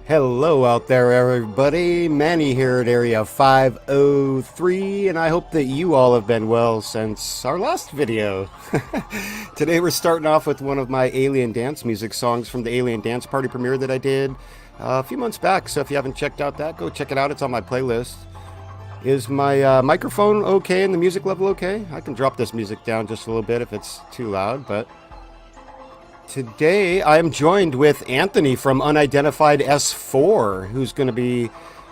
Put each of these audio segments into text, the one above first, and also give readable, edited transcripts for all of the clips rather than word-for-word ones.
Hello out there, everybody. Manny here at Area 503, and I hope that you all have been well since our last video. Today we're starting off with one of my Alien Dance music songs from the Alien Dance Party premiere that I did a few months back, so if you haven't checked out that, go check it out. It's on my playlist. Is my microphone okay and the music level okay? I can drop this music down just a little bit if it's too loud, but... Today, I am joined with Anthony from Unidentified S4, who's going to be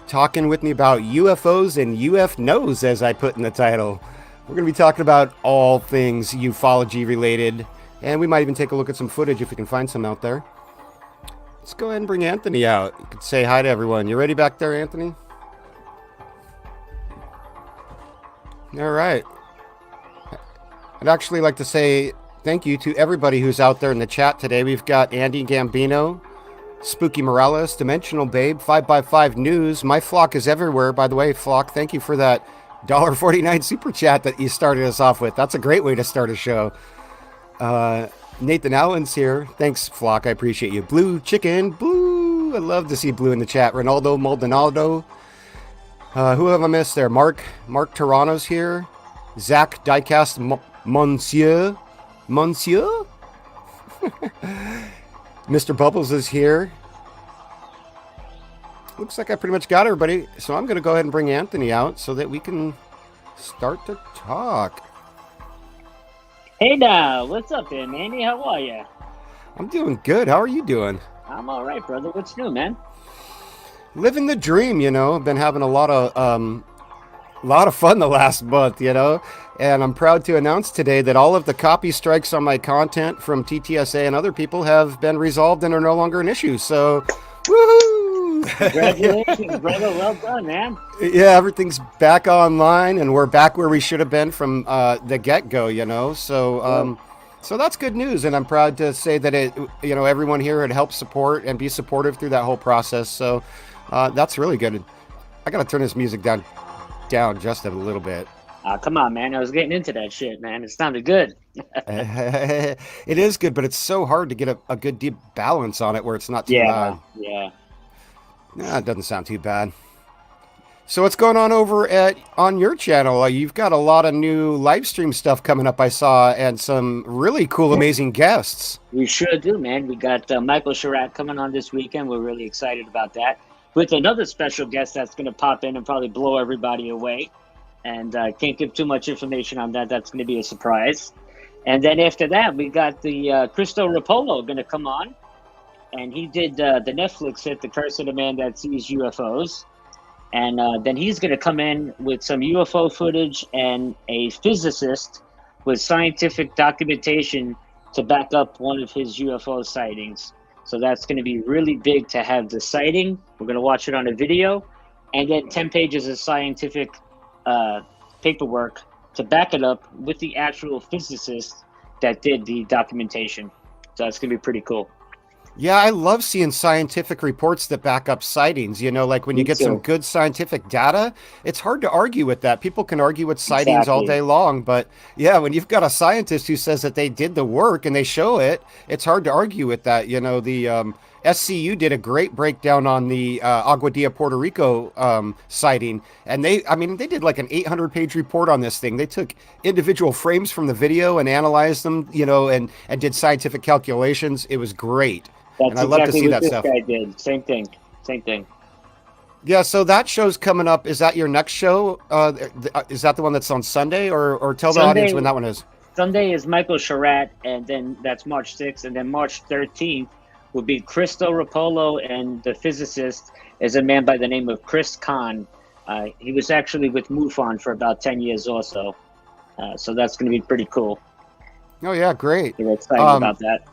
talking with me about UFOs and UFNOs, as I put in the title. We're going to be talking about all things ufology related, and we might even take a look at some footage if we can find some out there. Let's go ahead and bring Anthony out. You could say hi to everyone. You ready back there, Anthony? All right. I'd actually like to say... thank you to everybody who's out there in the chat today. We've got Andy Gambino, Spooky Morales, Dimensional Babe, 5x5 News. My Flock is everywhere. By the way, Flock, thank you for that $1.49 super chat that you started us off with. That's a great way to start a show. Nathan Allen's here. Thanks, Flock. I appreciate you. Blue Chicken, Blue. I love to see Blue in the chat. Ronaldo Maldonado. Who have I missed there? Mark Toronto's here. Zach Diecast Monsieur. Mr. Bubbles is here. Looks like I pretty much got everybody, so I'm going to go ahead and bring Anthony out so that we can start to talk. Hey now, what's up there, Manny? How are you? I'm doing good. How are you doing? I'm all right, brother. What's new, man? Living the dream, you know. I've been having a lot of fun the last month, you know, and I'm proud to announce today that all of the copy strikes on my content from TTSA and other people have been resolved and are no longer an issue. So, woohoo! Congratulations, brother. Well done, man. Yeah, everything's back online, and we're back where we should have been from the get-go, you know. So, so that's good news, and I'm proud to say that everyone here had helped support and be supportive through that whole process. So, that's really good. I gotta turn this music down just a little bit. Come on, man. I was getting into that shit, man. It sounded good. It is good, but it's so hard to get a good deep balance on it where it's not too loud. Yeah. Nah, it doesn't sound too bad. So what's going on over on your channel? You've got a lot of new live stream stuff coming up, I saw, and some really cool, amazing guests. We sure do, man. We got Michael Chirac coming on this weekend. We're really excited about that. With another special guest that's going to pop in and probably blow everybody away. And can't give too much information on that. That's going to be a surprise. And then after that, we got the Cristo Rapolo going to come on. And he did the Netflix hit, The Curse of the Man That Sees UFOs. And then he's going to come in with some UFO footage and a physicist with scientific documentation to back up one of his UFO sightings. So that's going to be really big to have the sighting. We're going to watch it on a video. And then 10 pages of scientific paperwork to back it up with the actual physicist that did the documentation. So that's going to be pretty cool. Yeah, I love seeing scientific reports that back up sightings. You know, like when you get some good scientific data, it's hard to argue with that. People can argue with sightings all day long, but yeah, when you've got a scientist who says that they did the work and they show it, it's hard to argue with that. You know, the SCU did a great breakdown on the Aguadilla, Puerto Rico sighting, and they did like an 800-page report on this thing. They took individual frames from the video and analyzed them, you know, and did scientific calculations. It was great. That's and I love to see that stuff. Guy did. Same thing. Yeah, so that show's coming up. Is that your next show? Is that the one that's on Sunday, or tell the audience when that one is? Sunday is Michael Chirac, and then that's March 6th, and then March 13th will be Cristo Rapolo, and the physicist is a man by the name of Chris Kahn. He was actually with MUFON for about 10 years or so. So that's going to be pretty cool. Oh, yeah, great. We're excited about that.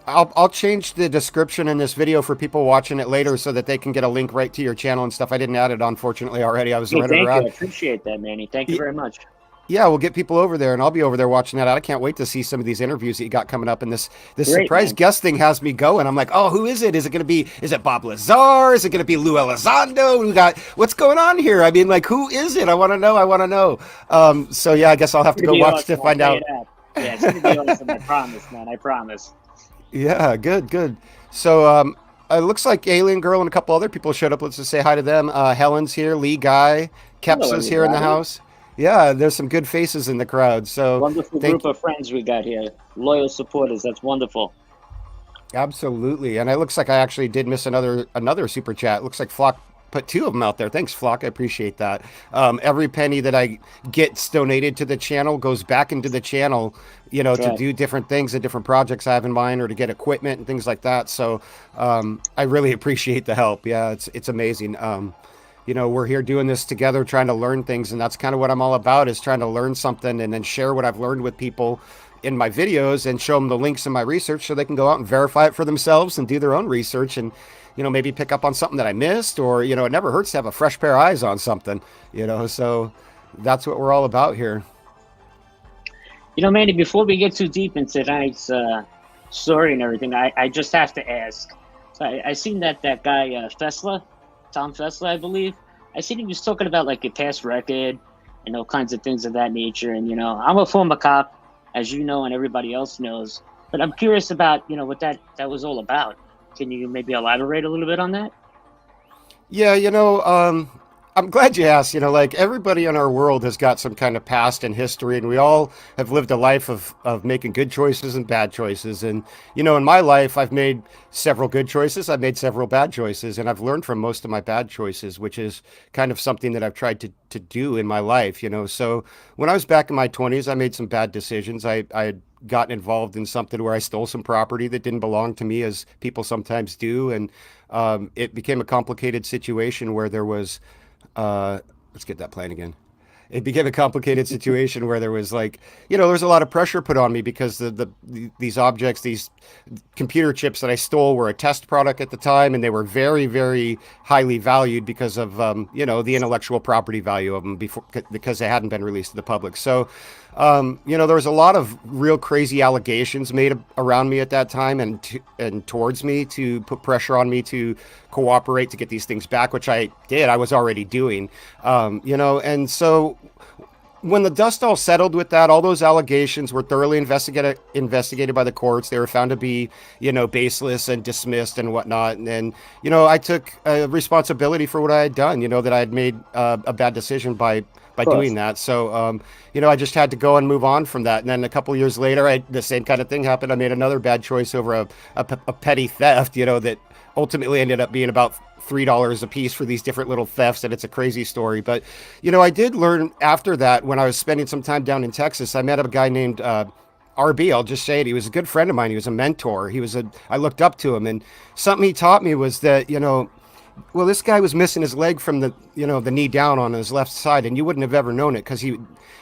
I'll change the description in this video for people watching it later so that they can get a link right to your channel and stuff. I didn't add it, unfortunately, already. I was Hey, running thank around. you. I appreciate that, Manny. Thank you very much. Yeah, we'll get people over there, and I'll be over there watching that out. I can't wait to see some of these interviews that you got coming up. And this Great, surprise man. guest thing has me going. I'm like, oh, who is it? Is it Bob Lazar? Is it going to be Lou Elizondo? What's going on here? I mean, like, who is it? I want to know. So yeah, I guess I'll have to go watch to find out. Yeah, it's going to be awesome. I promise, man. I promise. Yeah, good. So It looks like Alien Girl and a couple other people showed up. Let's just say hi to them. Helen's here, Lee Guy, Hello, Kepsa's here in the everybody. house. Yeah, there's some good faces in the crowd. So Wonderful thank group of friends we got here. Loyal supporters. That's wonderful. Absolutely. And it looks like I actually did miss another super chat. It looks like Flock put two of them out there. Thanks, Flock. I appreciate that. Every penny that I get donated to the channel goes back into the channel, to Right. do different things and different projects I have in mind or to get equipment and things like that. So I really appreciate the help. Yeah, it's amazing. We're here doing this together, trying to learn things, and that's kind of what I'm all about, is trying to learn something and then share what I've learned with people in my videos and show them the links in my research so they can go out and verify it for themselves and do their own research and, maybe pick up on something that I missed, or, it never hurts to have a fresh pair of eyes on something, so that's what we're all about here. Manny, before we get too deep into tonight's story and everything, I just have to ask. So I seen that guy, Tom Fessler, I believe. I seen he was talking about like your past record and all kinds of things of that nature. And, I'm a former cop, as you know, and everybody else knows. But I'm curious about, what that was all about. Can you maybe elaborate a little bit on that? Yeah, I'm glad you asked. Like everybody in our world has got some kind of past and history, and we all have lived a life of making good choices and bad choices. And, in my life, I've made several good choices, I've made several bad choices, and I've learned from most of my bad choices, which is kind of something that I've tried to do in my life, So when I was back in my 20s, I made some bad decisions. I had gotten involved in something where I stole some property that didn't belong to me, as people sometimes do. And it became a complicated situation where there was let's get that playing again. It became a complicated situation where there was like, there was a lot of pressure put on me because these objects, these computer chips that I stole were a test product at the time, and they were very, very highly valued because of, the intellectual property value of them because they hadn't been released to the public. So, there was a lot of real crazy allegations made around me at that time and towards me to put pressure on me to cooperate to get these things back, which I did. I was already doing, and so when the dust all settled with that, all those allegations were thoroughly investigated by the courts. They were found to be, baseless and dismissed and whatnot. And then, I took responsibility for what I had done, that I had made a bad decision by Of doing course. that. So, I just had to go and move on from that. And then a couple of years later, the same kind of thing happened. I made another bad choice over a petty theft, that ultimately ended up being about $3 a piece for these different little thefts, and it's a crazy story. But I did learn after that, when I was spending some time down in Texas, I met a guy named RB. I'll just say it. He was a good friend of mine. He was a mentor. I looked up to him, and something he taught me was that, well, this guy was missing his leg from the knee down on his left side, and you wouldn't have ever known it because he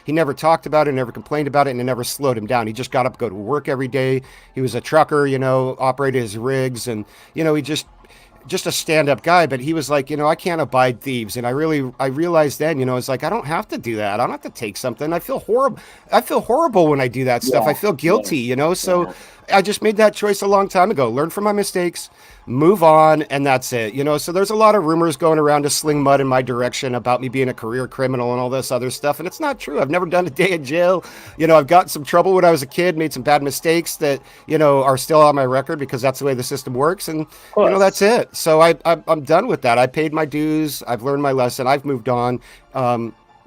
never talked about it, never complained about it, and it never slowed him down. He just got up, go to work every day. He was a trucker, operated his rigs, and he just a stand-up guy. But he was like, I can't abide thieves. And I realized then, it's like, I don't have to do that. I don't have to take something. I feel horrible when I do that stuff. I Yeah. feel Yeah. guilty, so Yeah. I just made that choice a long time ago. Learn from my mistakes, move on, and that's it. So there's a lot of rumors going around to sling mud in my direction about me being a career criminal and all this other stuff, and it's not true. I've never done a day in jail. I've got some trouble when I was a kid, made some bad mistakes that are still on my record because that's the way the system works, and Of course. that's it. So I'm done with that. I paid my dues. I've learned my lesson. I've moved on.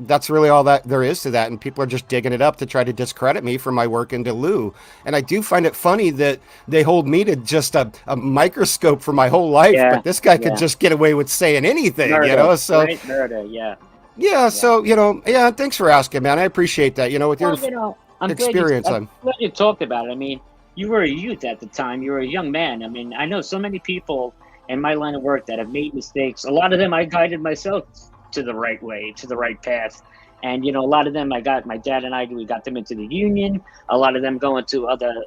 That's really all that there is to that, and people are just digging it up to try to discredit me for my work in Delu. And I do find it funny that they hold me to just a microscope for my whole life, Yeah. but this guy could Yeah. just get away with saying anything, Murder. so Right? Murder. Yeah. yeah, Yeah. so yeah, thanks for asking, man. I appreciate that. With your Well, experience, I'm glad you talked about it. I mean, you were a youth at the time. You were a young man. I mean, I know so many people in my line of work that have made mistakes. A lot of them I guided myself to the right way, to the right path. And, a lot of them my dad and we got them into the union. A lot of them going to other,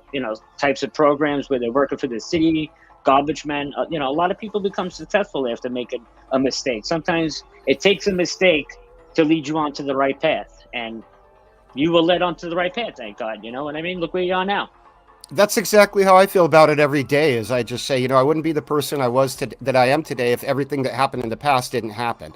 types of programs where they're working for the city, garbage men. A lot of people become successful after making a mistake. Sometimes it takes a mistake to lead you onto the right path. And you were led onto the right path, thank God. You know what I mean? Look where you are now. That's exactly how I feel about it every day. Is I just say, I wouldn't be the person I was that I am today if everything that happened in the past didn't happen.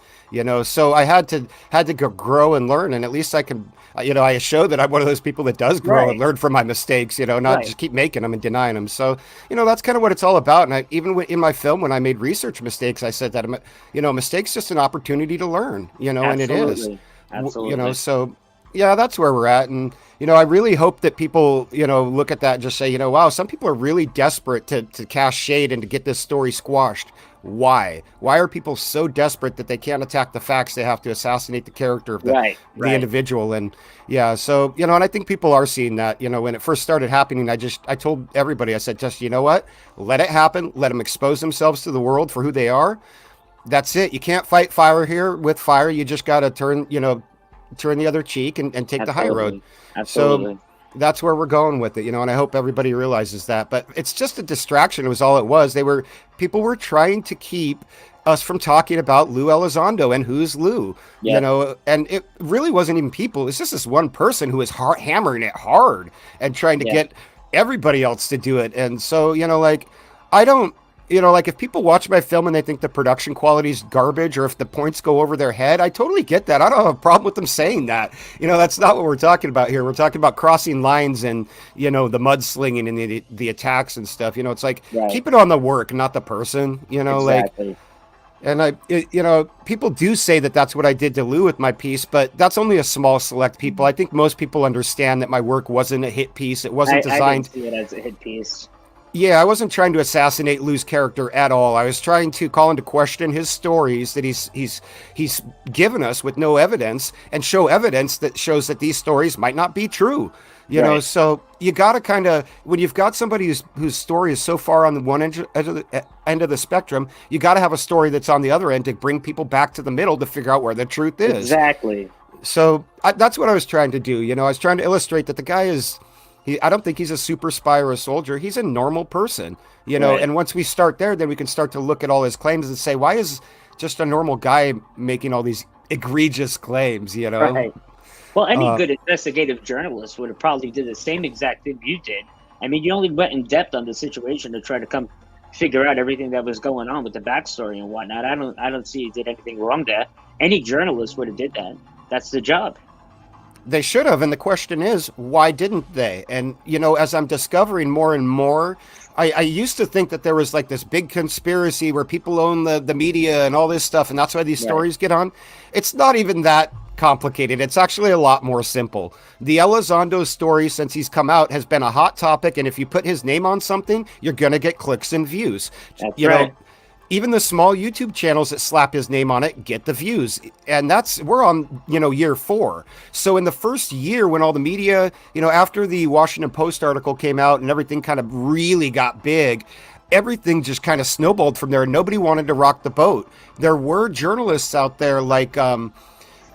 So I had to grow and learn, and at least I can, I show that I'm one of those people that does grow and Right. learn from my mistakes. Not Right. just keep making them and denying them. So that's kind of what it's all about. And even in my film, when I made research mistakes, I said that a mistake's just an opportunity to learn. And it is. Absolutely. Absolutely. So yeah, that's where we're at. And, I really hope that people, look at that and just say, wow, some people are really desperate to cast shade and to get this story squashed. Why? Why are people so desperate that they can't attack the facts? They have to assassinate the character of Right. the Right. individual. And yeah, so, and I think people are seeing that, when it first started happening, I told everybody, I said, just, you know what? Let it happen. Let them expose themselves to the world for who they are. That's it. You can't fight fire here with fire. You just got to turn the other cheek and take the high road. Absolutely. Absolutely. So that's where we're going with it, and I hope everybody realizes that. But it's just a distraction. It was all it was. People were trying to keep us from talking about Lou Elizondo and who's Lou, Yep. and it really wasn't even people. It's just this one person who was hammering it hard and trying to Yeah. get everybody else to do it. And so, like, I don't, like if people watch my film and they think the production quality is garbage or if the points go over their head, I totally get that. I don't have a problem with them saying that. That's not what we're talking about here. We're talking about crossing lines and, the mudslinging and the attacks and stuff. It's like, Right. keep it on the work, not the person, Exactly. and people do say that that's what I did to Lou with my piece, but that's only a small select people. I think most people understand that my work wasn't a hit piece. It wasn't I designed. didn't see it as a hit piece. Yeah, I wasn't trying to assassinate Lou's character at all. I was trying to call into question his stories that he's given us with no evidence and show evidence that shows that these stories might not be true. Right. So you got to kind of, when you've got somebody whose story is so far on the one end of the spectrum, you got to have a story that's on the other end to bring people back to the middle to figure out where the truth is. Exactly. So that's what I was trying to do. I was trying to illustrate that the guy is. I don't think he's a super spy or a soldier. He's a normal person, Right. and once we start there, then we can start to look at all his claims and say, why is just a normal guy making all these egregious claims, Right. Well, any Uh, good investigative journalist would have probably did the same exact thing you did. I mean, you only went in depth on the situation to try to come figure out everything that was going on with the backstory and whatnot. I don't see you did anything wrong there. Any journalist would have did that. That's the job. They should have. And the question is, why didn't they? And, as I'm discovering more and more, I used to think that there was like this big conspiracy where people own the media and all this stuff. And that's why these Right. stories get on. It's not even that complicated. It's actually a lot more simple. The Elizondo story, since he's come out, has been a hot topic. And if you put his name on something, you're going to get clicks and views. That's You right. know, even the small YouTube channels that slap his name on it get the views. And we're on, year 4. So in the first year when all the media, after the Washington Post article came out and everything kind of really got big, everything just kind of snowballed from there. Nobody wanted to rock the boat. There were journalists out there like,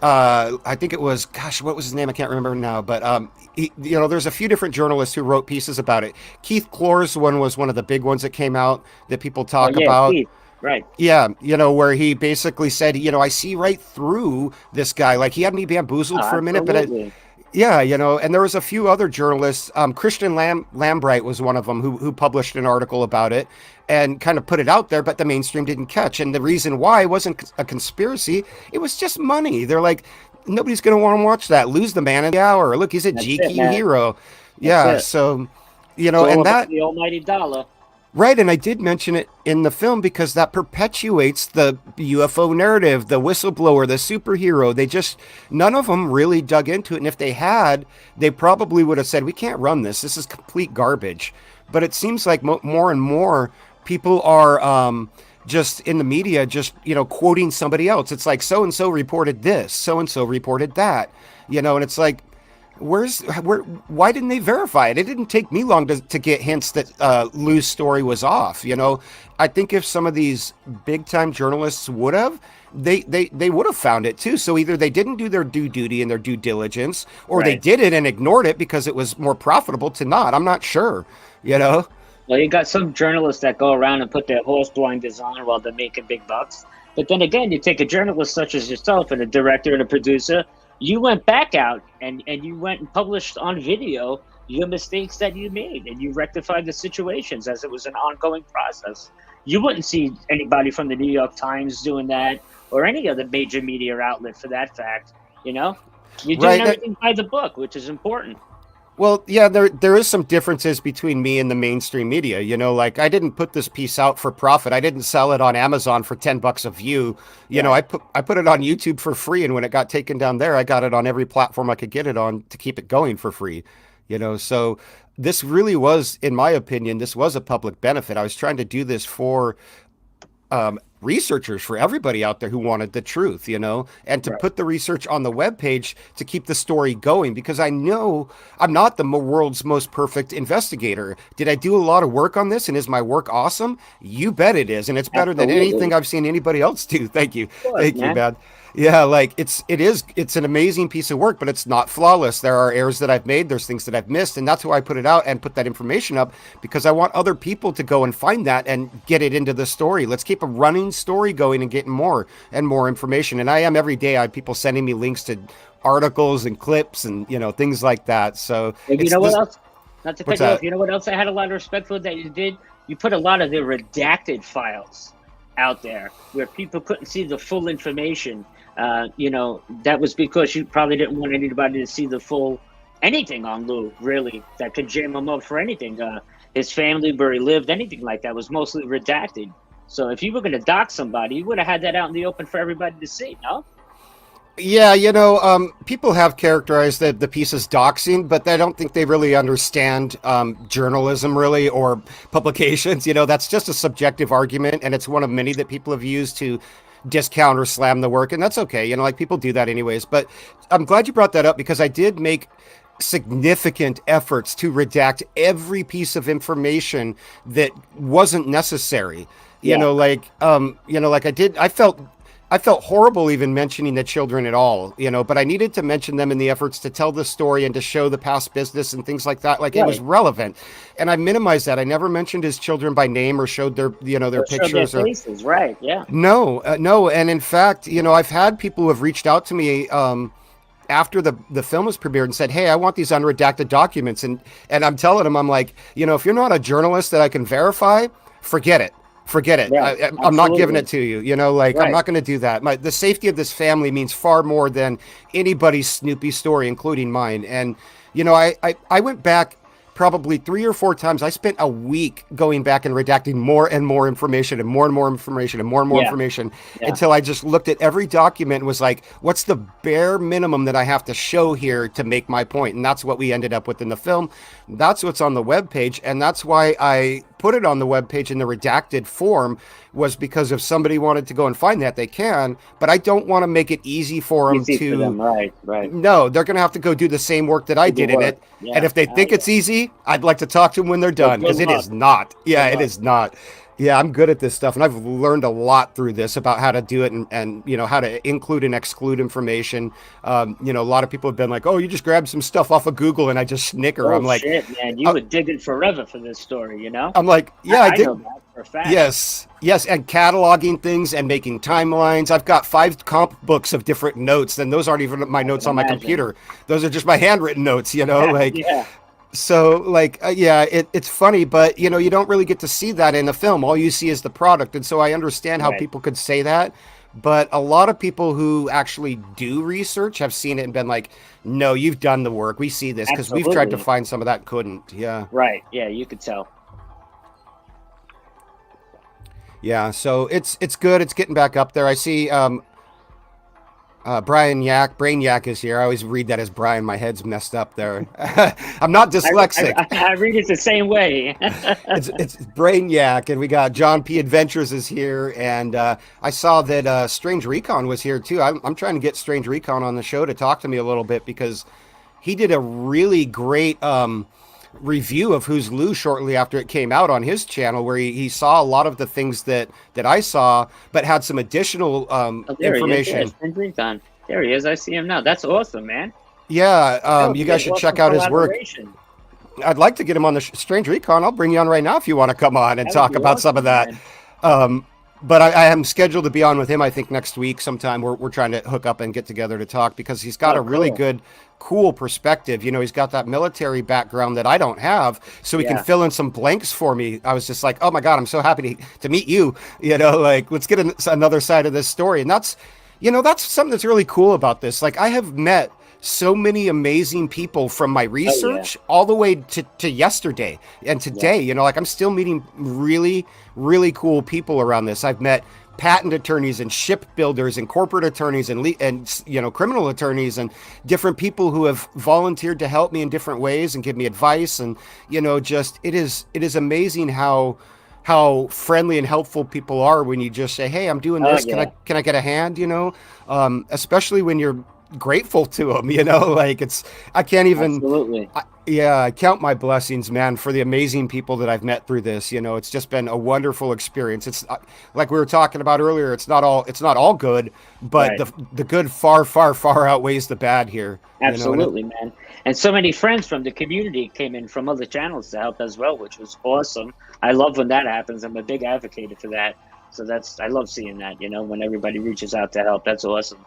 I think it was, gosh, what was his name? I can't remember now, but there's a few different journalists who wrote pieces about it. Keith Clore's one was one of the big ones that came out that people talk Yeah, about. Keith. Right. Yeah, where he basically said, I see right through this guy. Like he had me bamboozled for a minute, but Absolutely. yeah, and there was a few other journalists. Christian Lambright was one of them who published an article about it and kind of put it out there, but the mainstream didn't catch. And the reason why wasn't a conspiracy; it was just money. They're like, nobody's going to want to watch that. Lose the man in the hour. Look, he's a That's GQ it, man. hero. That's Yeah, it. so It's all and about that. the almighty dollar. Right, and I did mention it in the film because that perpetuates the UFO narrative, the whistleblower, the superhero. None of them really dug into it. And if they had, they probably would have said, we can't run this. This is complete garbage. But it seems like more and more people are just in the media, just, quoting somebody else. It's like so-and-so reported this, so-and-so reported that, and it's like, why didn't they verify it? It didn't take me long to get hints that Lou's story was off. I think if some of these big time journalists would have, they would have found it too. So either they didn't do their due duty and their due diligence, or they Right. did it and ignored it because it was more profitable to not. I'm not sure. Well, you got some journalists that go around and put their horse blinders on while they're making big bucks. But then again, you take a journalist such as yourself and a director and a producer, you went back out and you went and published on video your mistakes that you made, and you rectified the situations as it was an ongoing process. You wouldn't see anybody from the New York Times doing that, or any other major media outlet for that fact. You know, you're doing Right. everything by the book, which is important. Well, yeah, there is some differences between me and the mainstream media. You know, like I didn't put this piece out for profit. I didn't sell it on Amazon for $10 a view. You know, Right. I put it on YouTube for free, and when it got taken down there, I got it on every platform I could get it on to keep it going for free. You know, so this really was, in my opinion, this was a public benefit. I was trying to do this for researchers, for everybody out there who wanted the truth, you know, and to Right. put the research on the webpage to keep the story going, because I know I'm not the world's most perfect investigator. Did I do a lot of work on this, and is my work awesome? You bet it is, and it's better than anything Absolutely. I've seen anybody else do. Thank you. Of course, Thank you, man. man. Yeah, like it's an amazing piece of work, but it's not flawless. There are errors that I've made, there's things that I've missed, and that's why I put it out and put that information up, because I want other people to go and find that and get it into the story. Let's keep a running story going and getting more and more information. And I am every day. I have people sending me links to articles and clips and things like that. So And you it's know what this. else? Not to cut What's you off. that? You know what else I had a lot of respect for that you did? You put a lot of the redacted files out there where people couldn't see the full information. That was because you probably didn't want anybody to see the full anything on Lou, really, that could jam him up for anything. His family, where he lived, anything like that was mostly redacted. So if you were going to dox somebody, you would have had that out in the open for everybody to see, no? Yeah, people have characterized the piece as doxing, but I don't think they really understand journalism, really, or publications. That's just a subjective argument, and it's one of many that people have used to discount or slam the work, and that's okay. Like people do that anyways. But I'm glad you brought that up, because I did make significant efforts to redact every piece of information that wasn't necessary. Yeah. Like I felt horrible even mentioning the children at all, but I needed to mention them in the efforts to tell the story and to show the past business and things like that. Like it was Right. relevant. And I minimized that. I never mentioned his children by name or showed their Or show their pictures or faces, right? Yeah. no. And in fact, I've had people who have reached out to me, after the film was premiered and said, "Hey, I want these unredacted documents," and I'm telling them, I'm like, if you're not a journalist that I can verify, forget it. Forget it. Right. I'm not giving Absolutely. it to you. Like I'm Right. not going to do that. The safety of this family means far more than anybody's Snoopy story, including mine. And I went back probably 3 or 4 times. I spent a week going back and redacting more and more information and more information and more Yeah. information Yeah. until I just looked at every document and was like, what's the bare minimum that I have to show here to make my point? And that's what we ended up with in the film. That's what's on the webpage. And that's why I put it on the webpage in the redacted form, was because if somebody wanted to go and find that, they can, but I don't want to make it easy for them Easy to. for them. Right. Right. No, they're going to have to go do the same work that I Do the did in work. it. And Yeah. if they think it's easy, I'd like to talk to them when they're Well, done, good because it luck. is not. Yeah, Good it luck. is not. Yeah, I'm good at this stuff, and I've learned a lot through this about how to do it, and how to include and exclude information. A lot of people have been like, "Oh, you just grabbed some stuff off of Google," and I just snicker. Oh shit, man! You were digging forever for this story, I'm like, yeah, I I did. know that for a fact. Yes, and cataloging things and making timelines. I've got 5 comp books of different notes, and those aren't even my I can notes on my imagine. computer. Those are just my handwritten notes, like. Yeah. So, yeah, it's funny, but you don't really get to see that in the film. All you see is the product, and so I understand how Right. people could say that. But a lot of people who actually do research have seen it and been like, "No, you've done the work. We see this," because we've tried to Absolutely. find some of that, couldn't. Yeah, Right. Yeah. You could tell. yeah. So it's good. It's getting back up there. I see. Brian Yak, Brain Yak is here. I always read that as Brian. My head's messed up there. I'm not dyslexic. I read it the same way. It's Brain Yak, and we got John P. Adventures is here, and I saw that Strange Recon was here too. I'm trying to get Strange Recon on the show to talk to me a little bit, because he did a really great review of Who's Lou shortly after it came out on his channel, where he saw a lot of the things that I saw, but had some additional Oh, there information. he is. Yeah, Hendrik on. There he is. I see him now. That's awesome, man. Yeah, That would you be guys an should awesome check out his work. collaboration. I'd like to get him on the Strange Recon. I'll bring you on right now if you want to come on and That would talk be about some of awesome, that. man. but I am scheduled to be on with him, I think, next week sometime. We're trying to hook up and get together to talk because he's got Oh, a really cool. good, cool perspective. You know, he's got that military background that I don't have, so he can Yeah. fill in some blanks for me. I was just like, oh my God, I'm so happy to meet you. You know, like, let's get another side of this story. And that's, you know, that's something that's really cool about this. Like, I have met so many amazing people from my Oh yeah. research all the way to yesterday and Yeah. today. You know, like I'm still meeting really, really cool people around this. I've met patent attorneys and shipbuilders and corporate attorneys and you know, criminal attorneys and different people who have volunteered to help me in different ways and give me advice. And you know, just it is amazing how friendly and helpful people are when you just say, hey, I'm doing Oh this, can i yeah. can i get a hand, you know? Especially when you're grateful to them, you know. Like, it's, I can't even, Absolutely. yeah, I count my blessings, man, for the amazing people that I've met through this. You know, it's just been a wonderful experience. It's like we were talking about earlier, it's not all good, but Right. the good far, far, far outweighs the bad here, you know. And Absolutely, man. And so many friends from the community came in from other channels to help as well, which was awesome. I love when that happens. I'm a big advocate for that. So I love seeing that, when everybody reaches out to help. That's awesome.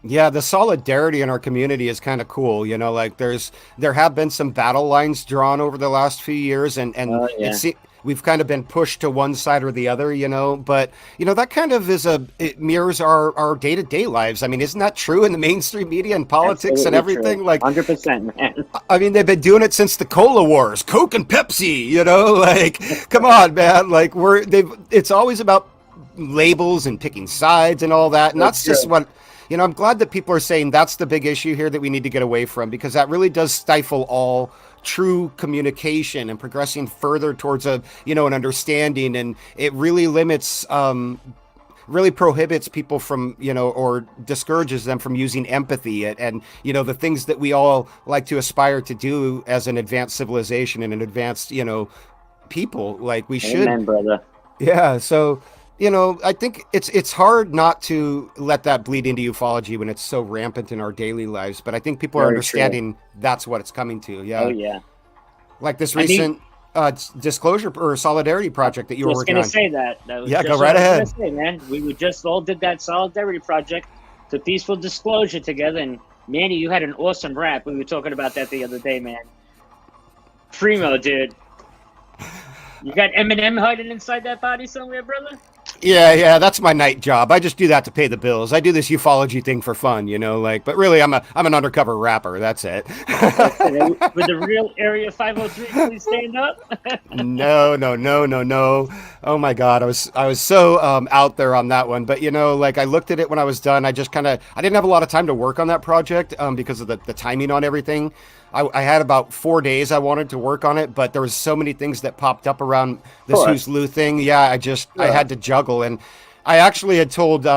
yeah, the solidarity in our community is kind of cool. You know, like there have been some battle lines drawn over the last few years, and Oh yeah. we've kind of been pushed to one side or the other. You know, but you know that kind of it mirrors our day-to-day lives. I mean, isn't that true in the mainstream media and politics and Absolutely true. everything? Like, 100%, man. I mean, they've been doing it since the Cola Wars, Coke and Pepsi. You know, like, come on, man. Like, it's always about labels and picking sides and all that, and So that's just true. what. You know, I'm glad that people are saying that's the big issue here that we need to get away from, because that really does stifle all true communication and progressing further towards an understanding, and it really limits really prohibits people from, or discourages them from using empathy and the things that we all like to aspire to do as an advanced civilization and an advanced, people. Like, we should. Amen, brother. Yeah, so I think it's hard not to let that bleed into ufology when it's so rampant in our daily lives. But I think people are Very true. understanding that's what it's coming to. Oh Yeah, yeah. like this I mean, recent disclosure or solidarity I project that you were was working gonna on. say that. That was Yeah, go just what right I was gonna ahead. say, man. We just all did that solidarity project, the peaceful disclosure together. And Manny, you had an awesome rap. We were talking about that the other day, man. Primo, dude. You got Eminem hiding inside that body somewhere, brother? Yeah, that's my night job. I just do that to pay the bills. I do this ufology thing for fun, like. But really, I'm an undercover rapper. That's it. That's it. With the real Area 503, please stand up. No, no, no, no, no. Oh my God, I was so out there on that one. But like, I looked at it when I was done. I just I didn't have a lot of time to work on that project because of the timing on everything. I had about 4 days I wanted to work on it, but there was so many things that popped up around Of this Who's course. Lou thing. Yeah, I Sure. had to juggle, and I actually had told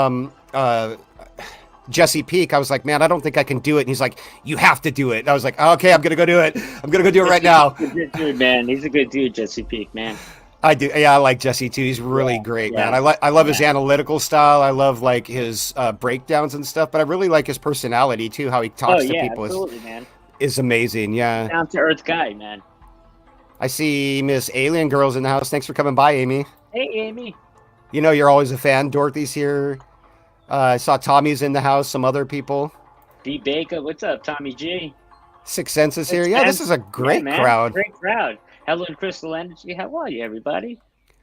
Jesse Peak, I was like, man, I don't think I can do it. And he's like, you have to do it. And I was like, okay, I'm gonna go do it. I'm gonna go do it right Jesse's now. a good dude, man. He's a good dude, Jesse Peak, man. I do. Yeah, I like Jesse too. He's really Yeah, great, man. yeah, I love his yeah. analytical style. I love like his breakdowns and stuff. But I really like his personality too. How he Oh talks to yeah, people absolutely, man. is amazing. Yeah. Down to earth guy, man. I see Miss Alien Girls in the house. Thanks for coming by, Amy. Hey, Amy. You're always a fan. Dorothy's here. I saw Tommy's in the house. Some other people. B Baker, what's up, Tommy G? Six Sense is here. Six Yeah, this Sense. is a Yeah, great man. crowd. Great crowd. Helen Crystal Energy. How are you, everybody?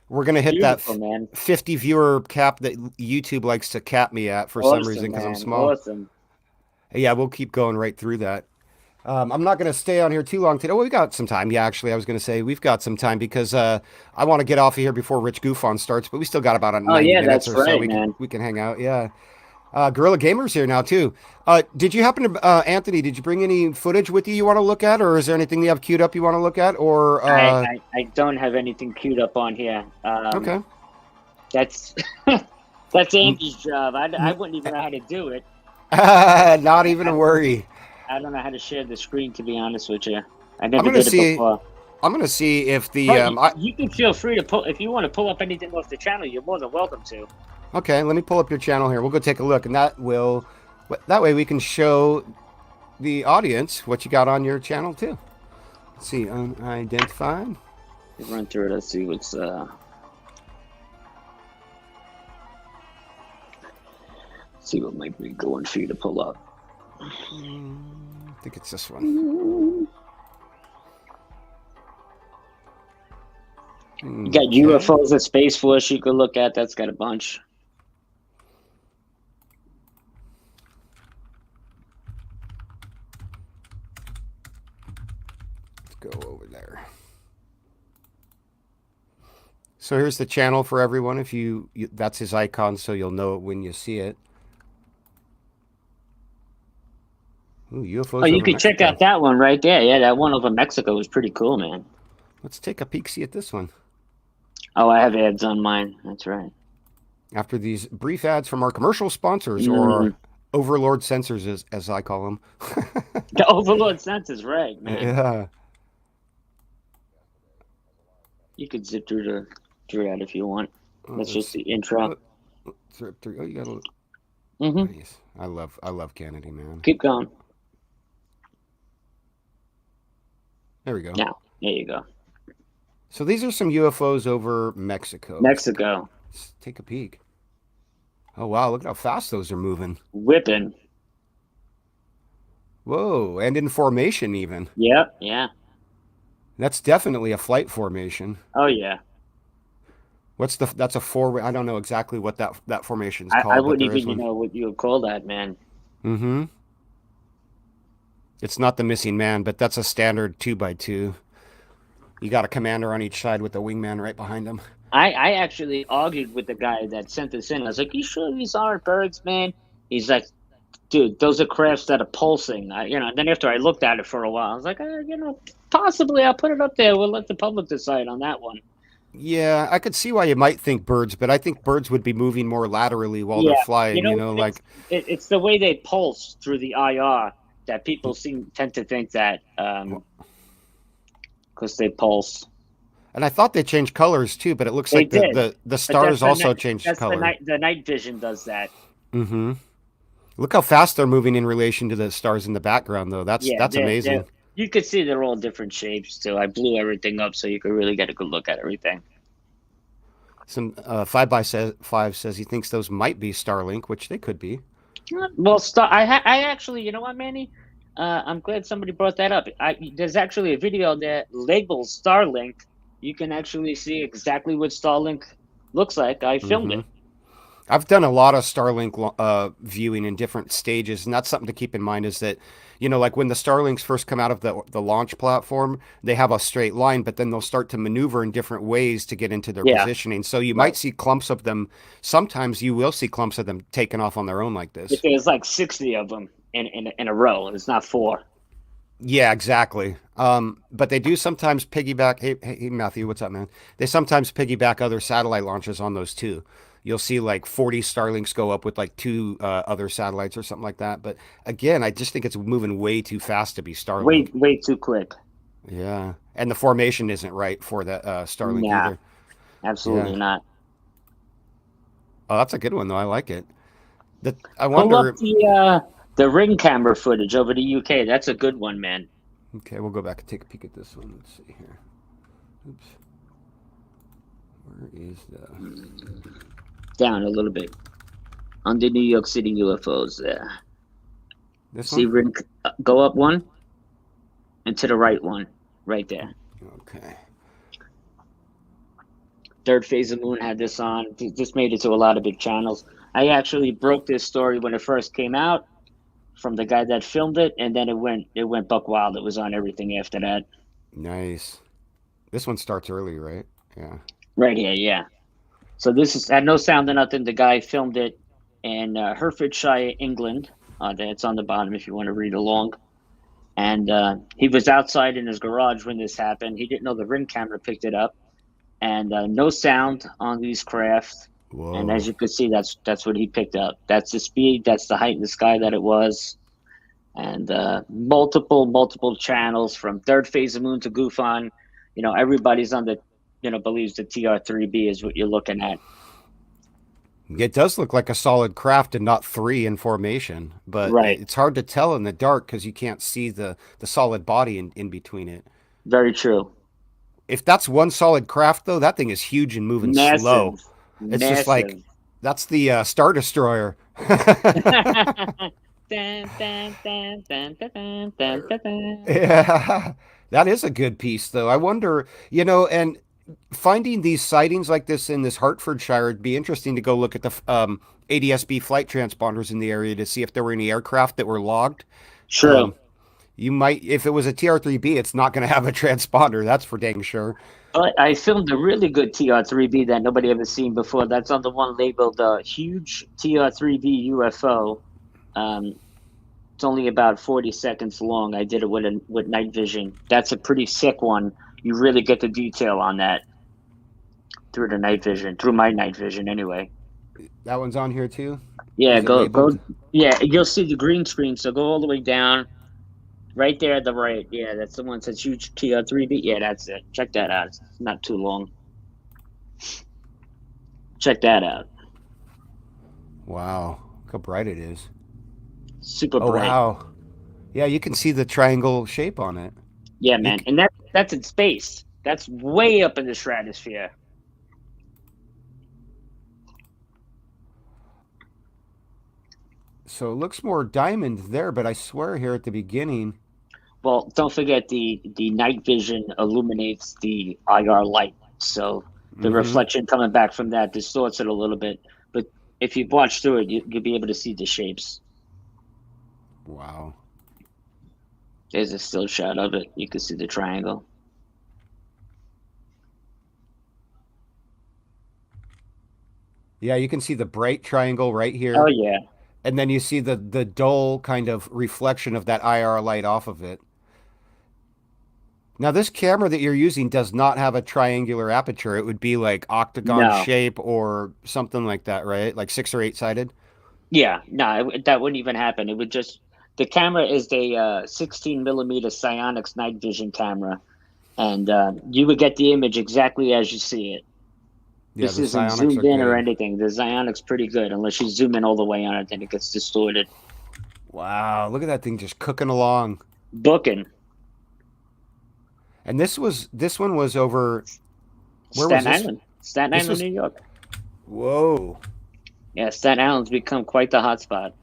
We're gonna hit that Beautiful, man. 50 viewer cap that YouTube likes to cap me at for some reason Awesome, because I'm man. small. Awesome. Yeah, we'll keep going right through that. I'm not going to stay on here too long today. Oh, we got some time. Yeah, actually, I was going to say we've got some time because I want to get off of here before Rich Goof on starts, but we still got about Oh 90 yeah, minutes that's or so. right, We can man. we can hang out. Yeah. Gorilla Gamer's here now too. Did you happen to Anthony? Did you bring any footage with you want to look at, or is there anything you have queued up you want to look at, or I don't have anything queued up on here. okay? That's that's Andy's job. I wouldn't even know how to do it. Not even a I, worry. I don't know how to share the screen, to be honest with you. I I'm never gonna did it see. before. I'm gonna see if the But you can feel free to pull if you want to pull up anything off the channel. You're more than welcome to. Okay, let me pull up your channel here. We'll go take a look, and that way we can show the audience what you got on your channel too. Let's see, unidentified. Run through it. Let's see what's. see what might be going for you to pull up. I think it's this one. You got UFOs at Space Force you could look at. That's got a bunch. Let's go over there. So here's the channel for everyone. If you that's his icon, so you'll know it when you see it. Ooh, UFOs. Oh, you could check out that one right there. Yeah, that one over Mexico was pretty cool, man. Let's take a peek, see at this one. Oh, I have ads on mine. That's right. After these brief ads from our commercial sponsors, or Overlord Sensors, as I call them. The Overlord Sensors, right, man. Yeah. You could zip through that if you want. That's just the intro. Zip through. Oh, you got a. Nice. I love Kennedy, man. Keep going. There we go. Now, there you go. So these are some UFOs over Mexico. Mexico. Let's take a peek. Oh, wow. Look at how fast those are moving. Whipping. Whoa. And in formation, even. Yep. Yeah. That's definitely a flight formation. Oh, yeah. That's a four. I don't know exactly what that formation is called. I wouldn't even know what you would call that, man. Mm-hmm. It's not the missing man, but that's a standard 2x2. You got a commander on each side with a wingman right behind him. I actually argued with the guy that sent this in. I was like, "You sure these aren't birds, man?" He's like, "Dude, those are crafts that are pulsing." Then after I looked at it for a while, I was like, possibly I'll put it up there. We'll let the public decide on that one. Yeah, I could see why you might think birds, but I think birds would be moving more laterally while they're flying. It's the way they pulse through the IR that people tend to think that because they pulse. And I thought they changed colors too, but it looks like the stars also changed color. The night vision does that. Mm-hmm. Look how fast they're moving in relation to the stars in the background, though. That's amazing. You could see they're all different shapes too. I blew everything up so you could really get a good look at everything. Some 5x5 says he thinks those might be Starlink, which they could be. Well, I actually, you know what, Manny? I'm glad somebody brought that up. There's actually a video that labels Starlink. You can actually see exactly what Starlink looks like. I filmed it. I've done a lot of Starlink viewing in different stages, and that's something to keep in mind is that, like when the Starlinks first come out of the launch platform, they have a straight line, but then they'll start to maneuver in different ways to get into their positioning. So you might see clumps of them. Sometimes you will see clumps of them taking off on their own like this. There's like 60 of them in a row. It's not 4. Yeah, exactly. But they do sometimes piggyback. Hey, Matthew, what's up, man? They sometimes piggyback other satellite launches on those too. You'll see like 40 Starlinks go up with like 2 other satellites or something like that. But again, I just think it's moving way too fast to be Starlink. Way too quick. Yeah. And the formation isn't right for the Starlink either. Absolutely not. Oh, that's a good one, though. I like it. I wonder. Pull up the ring camera footage over the UK. That's a good one, man. Okay, we'll go back and take a peek at this one. Let's see here. Oops. Where is the... Down a little bit. Under New York City UFOs there. This See one? ring, go up one. And to the right one. Right there. Okay. Third Phase of Moon had this on. This made it to a lot of big channels. I actually broke this story when it first came out from the guy that filmed it, and then it went buck wild. It was on everything after that. Nice. This one starts early, right? Yeah. Right here, yeah. So this is had no sound or nothing. The guy filmed it in Hertfordshire, England. It's on the bottom if you want to read along. And he was outside in his garage when this happened. He didn't know the ring camera picked it up. And no sound on these craft. Whoa. And as you can see, that's what he picked up. That's the speed. That's the height in the sky that it was. And multiple channels from Third Phase of Moon to Gufan. Everybody's on the, believes the TR-3B is what you're looking at. It does look like a solid craft and not 3 in formation, but it's hard to tell in the dark because you can't see the solid body in between it. Very true. If that's one solid craft, though, that thing is huge and moving slow. It's just like That's the Star Destroyer. Dun, dun, dun, dun, dun, dun, dun, dun, dun. Yeah, that is a good piece, though. I wonder, and finding these sightings like this in this Hertfordshire, it'd be interesting to go look at the ADS-B flight transponders in the area to see if there were any aircraft that were logged. True. Um, you might, if it was a TR-3B, it's not going to have a transponder. That's for dang sure. But I filmed a really good TR-3B that nobody ever seen before. That's on the one labeled huge TR-3B UFO. It's only about 40 seconds long. I did it with night vision. That's a pretty sick one. You really get the detail on that through my night vision anyway. That one's on here too. Yeah, Is it labeled? Yeah, you'll see the green screen. So go all the way down, right there at the right. Yeah, that's the one that says huge TR-3B. Yeah, that's it. Check that out. It's not too long. Check that out. Wow, look how bright it is. Super Oh bright. wow. Yeah, you can see the triangle shape on it. Yeah, man. And that's in space. That's way up in the stratosphere. So it looks more diamond there, but I swear here at the beginning. Well, don't forget the night vision illuminates the IR light. So the reflection coming back from that distorts it a little bit. But if you watch through it, you'll be able to see the shapes. Wow. There's a still shot of it. You can see the triangle. Yeah, you can see the bright triangle right Oh here. yeah. And then you see the dull kind of reflection of that IR light off of it. Now, this camera that you're using does not have a triangular aperture. It would be like octagon No. shape or something like that, right? Like 6 or 8 sided. Yeah. No, that wouldn't even happen. It would just the camera is a 16 millimeter Psionics night vision camera, and you would get the image exactly as you see it. Yeah, This the isn't psionics are zoomed in or good. anything. The Psionic's pretty good, unless you zoom in all the way on it, then it gets distorted. Wow, look at that thing just cooking along. Booking. And this one was over. Where was Staten this? Island. Staten This Island, was. New York. Whoa. Yeah, Staten Island's become quite the hotspot.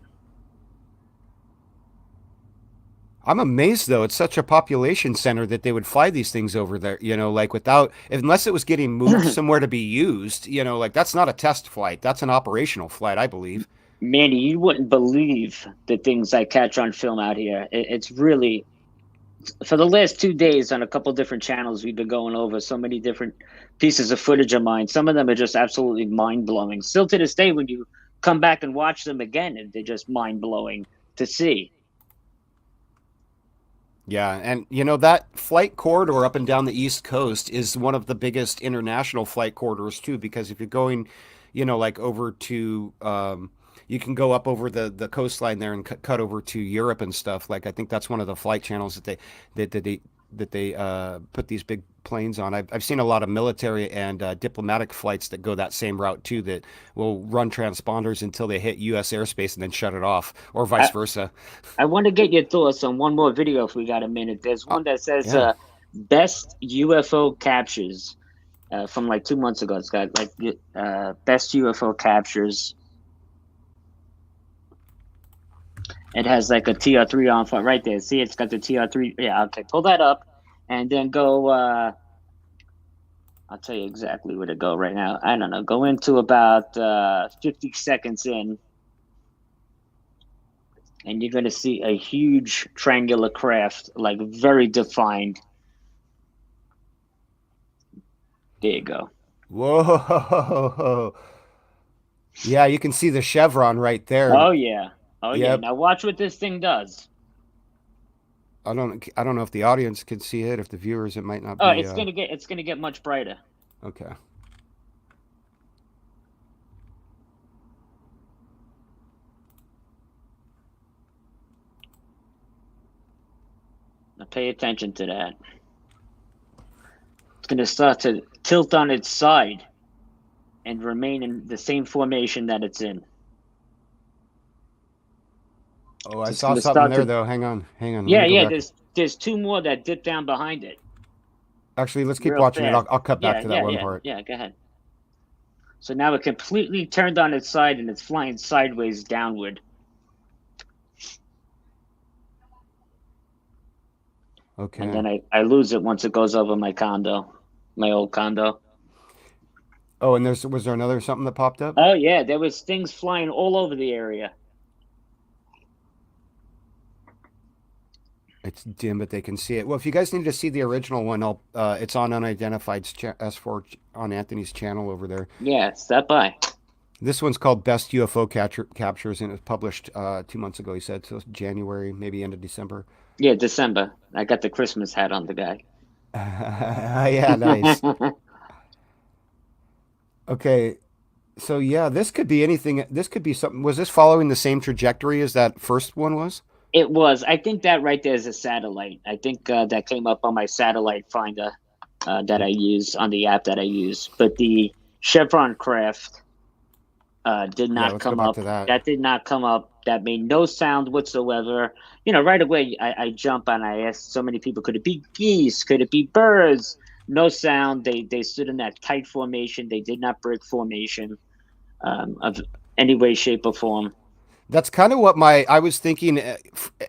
I'm amazed though. It's such a population center that they would fly these things over there, like without, unless it was getting moved somewhere to be used, like that's not a test flight. That's an operational flight, I believe. Manny, you wouldn't believe the things I catch on film out here. It's really, for the last 2 days on a couple different channels, we've been going over so many different pieces of footage of mine. Some of them are just absolutely mind blowing. Still to this day, when you come back and watch them again, they're just mind blowing to see. Yeah, and that flight corridor up and down the East Coast is one of the biggest international flight corridors too, because if you're going, like over to, you can go up over the coastline there and cut over to Europe and stuff. Like I think that's one of the flight channels that they put these big planes on. I've seen a lot of military and diplomatic flights that go that same route too, that will run transponders until they hit U.S. airspace and then shut it off, or vice I, versa. I want to get your thoughts on one more video if we got a minute. There's one that says Yeah. best UFO captures from like 2 months ago. It's got like best UFO captures. It has like a TR3 on front right there. See, it's got the TR3. Yeah, okay. Pull that up and then go. I'll tell you exactly where to go right now. I don't know. Go into about 50 seconds in, and you're going to see a huge triangular craft, like very defined. There you go. Whoa. Yeah, you can see the chevron right there. Oh, yeah. Oh, yeah. Yep. Now watch what this thing does. I don't know if the audience can see it. If the viewers, it might not Oh, be. it's gonna get much brighter. Okay. Now pay attention to that. It's gonna start to tilt on its side and remain in the same formation that it's in. Oh, I It's saw gonna something start there to. though. Hang on, hang on. Let Yeah, me go yeah. back. There's two more that dip down behind it. Actually, let's keep Real watching it. fast. I'll cut back Yeah, to that yeah, one yeah, part. yeah. Go ahead. So now it completely turned on its side and it's flying sideways downward. Okay. And then I lose it once it goes over my condo, my old condo. Oh, and was there another something that popped up? Oh yeah, there was things flying all over the area. It's dim, but they can see it. Well, if you guys need to see the original one, it's on Unidentified S4 on Anthony's channel over there. Yeah, stop by. This one's called Best UFO Captures, and it was published 2 months ago, he said. So it's January, maybe end of December. Yeah, December. I got the Christmas hat on the guy. Yeah, nice. Okay, so yeah, this could be anything. This could be something. Was this following the same trajectory as that first one was? It was. I think that right there is a satellite. I think that came up on my satellite finder that I use on the app that I use. But the Chevron craft did not let's come go back up. to that. That did not come up. That made no sound whatsoever. You know, right away I jump and I asked so many people, could it be geese? Could it be birds? No sound. They stood in that tight formation. They did not break formation of any way, shape, or form. That's kind of what I was thinking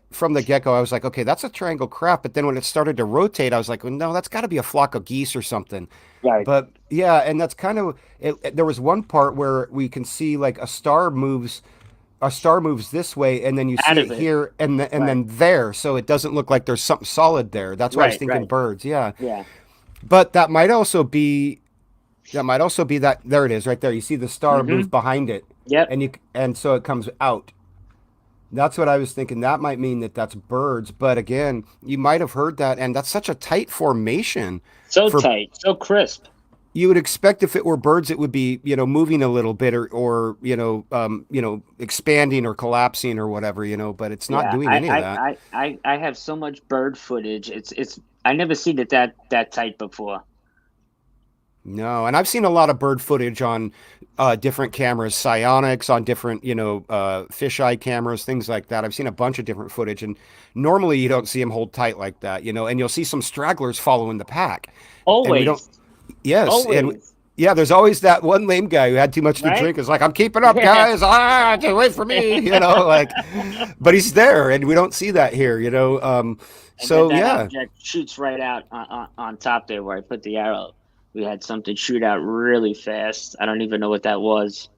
from the get go. I was like, okay, that's a triangle craft. But then when it started to rotate, I was like, well, no, that's got to be a flock of geese or something. Right. But yeah, and that's kind of there was one part where we can see like a star moves this way, and then you see it here and then there, so it doesn't look like there's something solid there. That's why I was thinking birds. Yeah. Yeah. But that might also be that there it is right there. You see the star move behind it. Yep. And so it comes out. That's what I was thinking. That might mean that that's birds, but again, you might have heard that, and that's such a tight formation. So tight, so crisp. You would expect if it were birds, it would be, moving a little bit or expanding or collapsing or whatever, but it's not doing any of that. I have so much bird footage. It's I never seen it that tight before. No, and I've seen a lot of bird footage on different cameras, psionics, on different, fisheye cameras, things like that. I've seen a bunch of different footage, and normally you don't see them hold tight like that, and you'll see some stragglers following the pack. Always. Yes, always. And yeah, there's always that one lame guy who had too much to drink. Is like, I'm keeping up, guys. Just wait for me, but he's there, and we don't see that here, so that object shoots right out on top there where I put the arrow. We had something shoot out really fast. I don't even know what that was.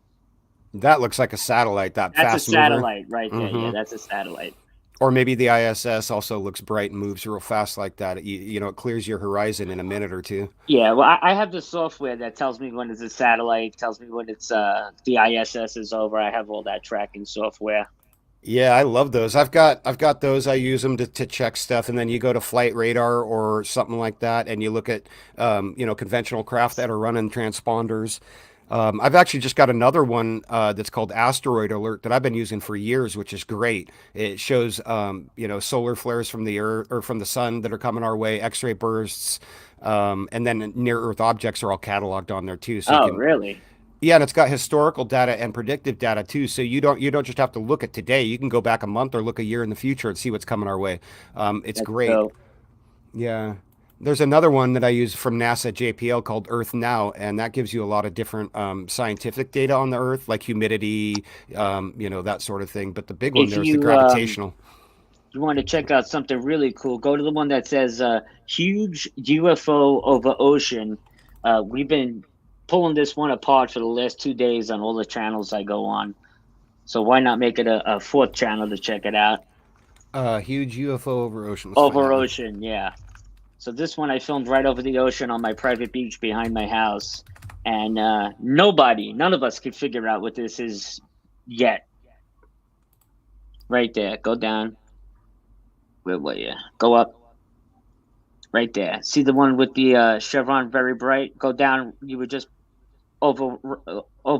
That looks like a satellite. That's a satellite right there. Yeah, that's a satellite. Or maybe the ISS also looks bright and moves real fast like that. It clears your horizon in a minute or two. Yeah, well, I have the software that tells me when it's a satellite, tells me when it's the ISS is over. I have all that tracking software. Yeah, I love those. I've got those. I use them to check stuff, and then you go to flight radar or something like that, and you look at conventional craft that are running transponders. I've actually just got another one that's called Asteroid Alert that I've been using for years, which is great. It shows solar flares from the Earth or from the sun that are coming our way, X-ray bursts, and then near Earth objects are all cataloged on there too. So really? Yeah, and it's got historical data and predictive data too. So you don't just have to look at today. You can go back a month or look a year in the future and see what's coming our way. It's great. Dope. Yeah. There's another one that I use from NASA JPL called Earth Now, and that gives you a lot of different scientific data on the Earth, like humidity, that sort of thing. But the big one there is the gravitational. You want to check out something really cool, go to the one that says huge UFO over ocean. We've been pulling this one apart for the last 2 days on all the channels I go on. So why not make it a fourth channel to check it out? Huge UFO over ocean. Over ocean, yeah. So this one I filmed right over the ocean on my private beach behind my house. And none of us could figure out what this is yet. Right there. Go down. Where were you? Go up. Right there. See the one with the chevron very bright? Go down. You were just over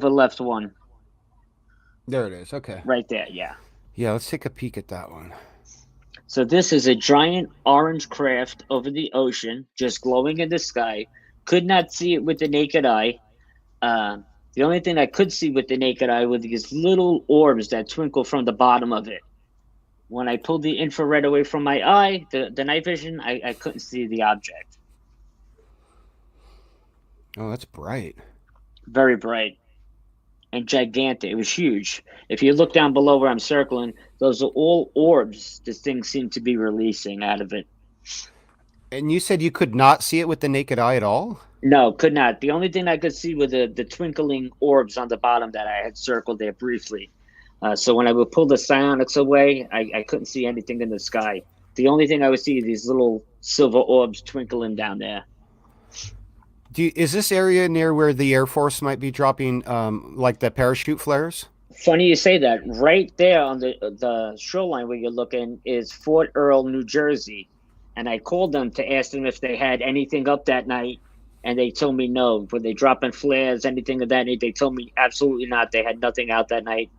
left one. There it is. Okay. Right there, yeah. Yeah, let's take a peek at that one. So this is a giant orange craft over the ocean, just glowing in the sky. Could not see it with the naked eye. The only thing I could see with the naked eye were these little orbs that twinkle from the bottom of it. When I pulled the infrared away from my eye, the night vision, I couldn't see the object. Oh, that's bright. Very bright. and gigantic. It was huge. If you look down below where I'm circling, those are all orbs this thing seemed to be releasing out of it. And you said you could not see it with the naked eye at all? No, could not. The only thing I could see were the twinkling orbs on the bottom that I had circled there briefly. So when I would pull the psionics away, I couldn't see anything in the sky. The only thing I would see is these little silver orbs twinkling down there. Is this area near where the Air Force might be dropping, like the parachute flares? Funny you say that. Right there on the shoreline where you're looking is Fort Earl, New Jersey. And I called them to ask them if they had anything up that night, and they told me no. Were they dropping flares, anything of that night? They told me absolutely not. They had nothing out that night.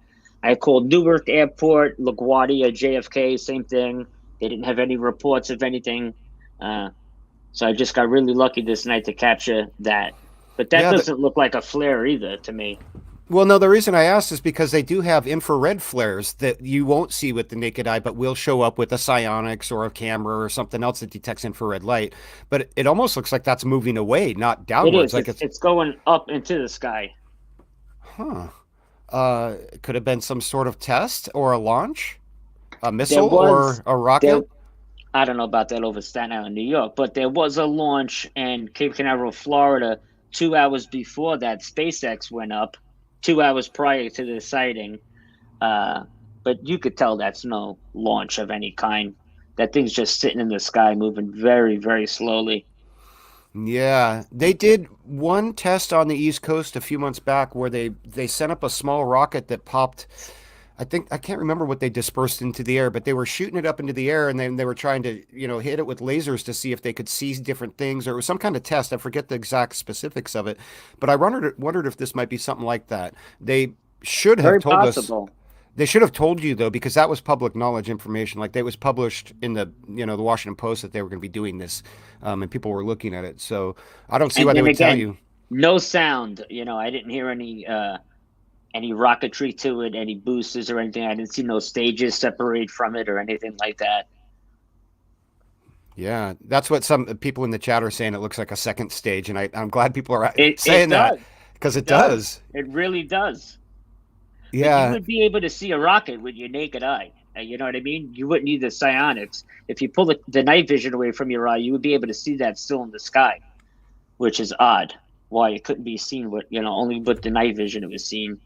I called Newark Airport, LaGuardia, JFK, same thing. They didn't have any reports of anything. So I just got really lucky this night to capture that. But that doesn't look like a flare either to me. Well, no, the reason I asked is because they do have infrared flares that you won't see with the naked eye, but will show up with a psionics or a camera or something else that detects infrared light. But it almost looks like that's moving away, not downwards. It is. It's going up into the sky. Huh. Could have been some sort of test or a launch, a missile or a rocket. I don't know about that over Staten Island, New York, but there was a launch in Cape Canaveral, Florida, 2 hours before that SpaceX went up, 2 hours prior to the sighting. But you could tell that's no launch of any kind. That thing's just sitting in the sky, moving very, very slowly. Yeah, they did one test on the East Coast a few months back where they sent up a small rocket that popped. I can't remember what they dispersed into the air, but they were shooting it up into the air, and then they were trying to, hit it with lasers to see if they could see different things, or it was some kind of test. I forget the exact specifics of it, but I wondered if this might be something like that. They should have told us. They should have told you though, because that was public knowledge information. Like, it was published in the the Washington Post that they were going to be doing this, and people were looking at it. So I don't see why they would tell you. No sound. I didn't hear any rocketry to it, any boosters or anything. I didn't see no stages separate from it or anything like that. Yeah, that's what some people in the chat are saying. It looks like a second stage, and I'm glad people are saying that, because it does. It really does. Yeah. But you would be able to see a rocket with your naked eye. You know what I mean? You wouldn't need the psionics. If you pull the night vision away from your eye, you would be able to see that still in the sky, which is odd. Why it couldn't be seen with, only with the night vision it was seen.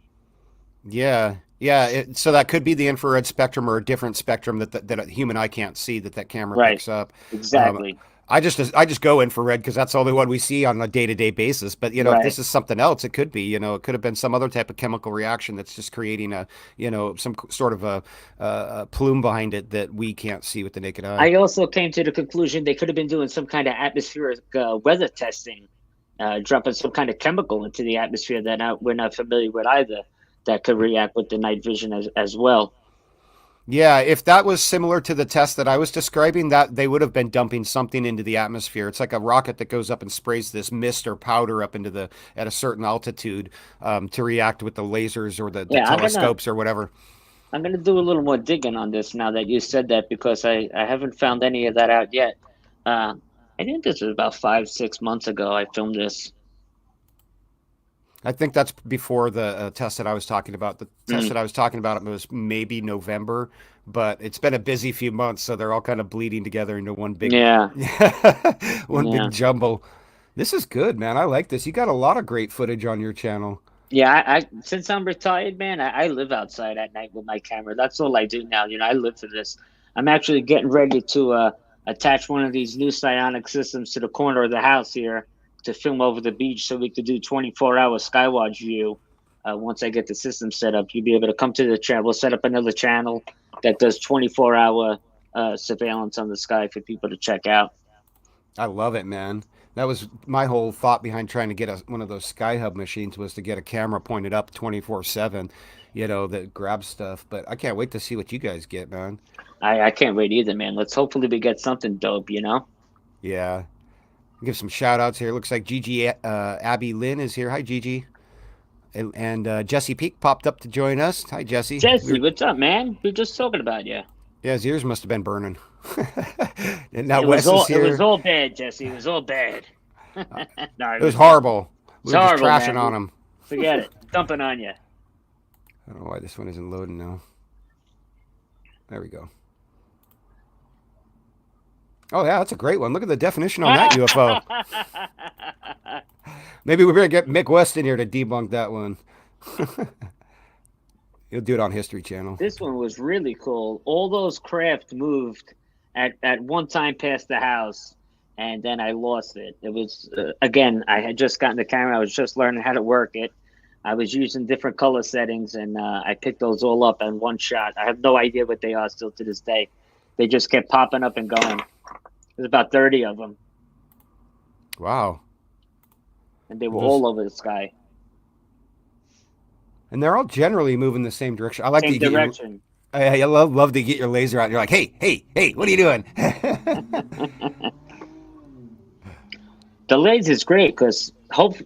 Yeah. Yeah. So that could be the infrared spectrum or a different spectrum that a human eye can't see that camera picks up. Exactly. I just go infrared because that's the only one we see on a day-to-day basis. But, if this is something else, it could be, it could have been some other type of chemical reaction that's just creating some sort of a plume behind it that we can't see with the naked eye. I also came to the conclusion they could have been doing some kind of atmospheric weather testing, dropping some kind of chemical into the atmosphere that we're not familiar with either, that could react with the night vision as well. Yeah, if that was similar to the test that I was describing, that they would have been dumping something into the atmosphere. It's like a rocket that goes up and sprays this mist or powder up at a certain altitude to react with the lasers or the telescopes or whatever. I'm going to do a little more digging on this now that you said that, because I haven't found any of that out yet. I think this was about 5-6 months ago I filmed this. I think that's before the test that I was talking about. The test that I was talking about was maybe November, but it's been a busy few months, so they're all kind of bleeding together into one big, big jumble. This is good, man. I like this. You got a lot of great footage on your channel. Yeah, I since I'm retired, man, I live outside at night with my camera. That's all I do now. I live for this. I'm actually getting ready to attach one of these new psionic systems to the corner of the house here, to film over the beach, so we could do 24-hour skywatch view. Once I get the system set up, you'll be able to come to the channel. We'll set up another channel that does 24-hour surveillance on the sky for people to check out. I love it, man. That was my whole thought behind trying to get one of those Skyhub machines, was to get a camera pointed up 24/7, that grabs stuff. But I can't wait to see what you guys get, man. I can't wait either, man. Let's hopefully we get something dope, Yeah. Give some shout outs here. Looks like Gigi Abby Lynn is here. Hi, Gigi. And Jesse Peak popped up to join us. Hi, Jesse. Jesse, what's up, man? We're just talking about you. Yeah, his ears must have been burning. And now Wes is here. It was all bad, Jesse. It was all bad. No, it was horrible. We were just trashing on him. Forget it. Dumping on you. I don't know why this one isn't loading now. There we go. Oh, yeah, that's a great one. Look at the definition on that UFO. Maybe we better get Mick West in here to debunk that one. He'll do it on History Channel. This one was really cool. All those craft moved at one time past the house, and then I lost it. It was, again, I had just gotten the camera. I was just learning how to work it. I was using different color settings, and I picked those all up in one shot. I have no idea what they are still to this day. They just kept popping up and going. There's about 30 of them. Wow. And they were all over the sky. And they're all generally moving the same direction. I like same direction. I love to get your laser out. You're like, hey, what are you doing? The laser is great because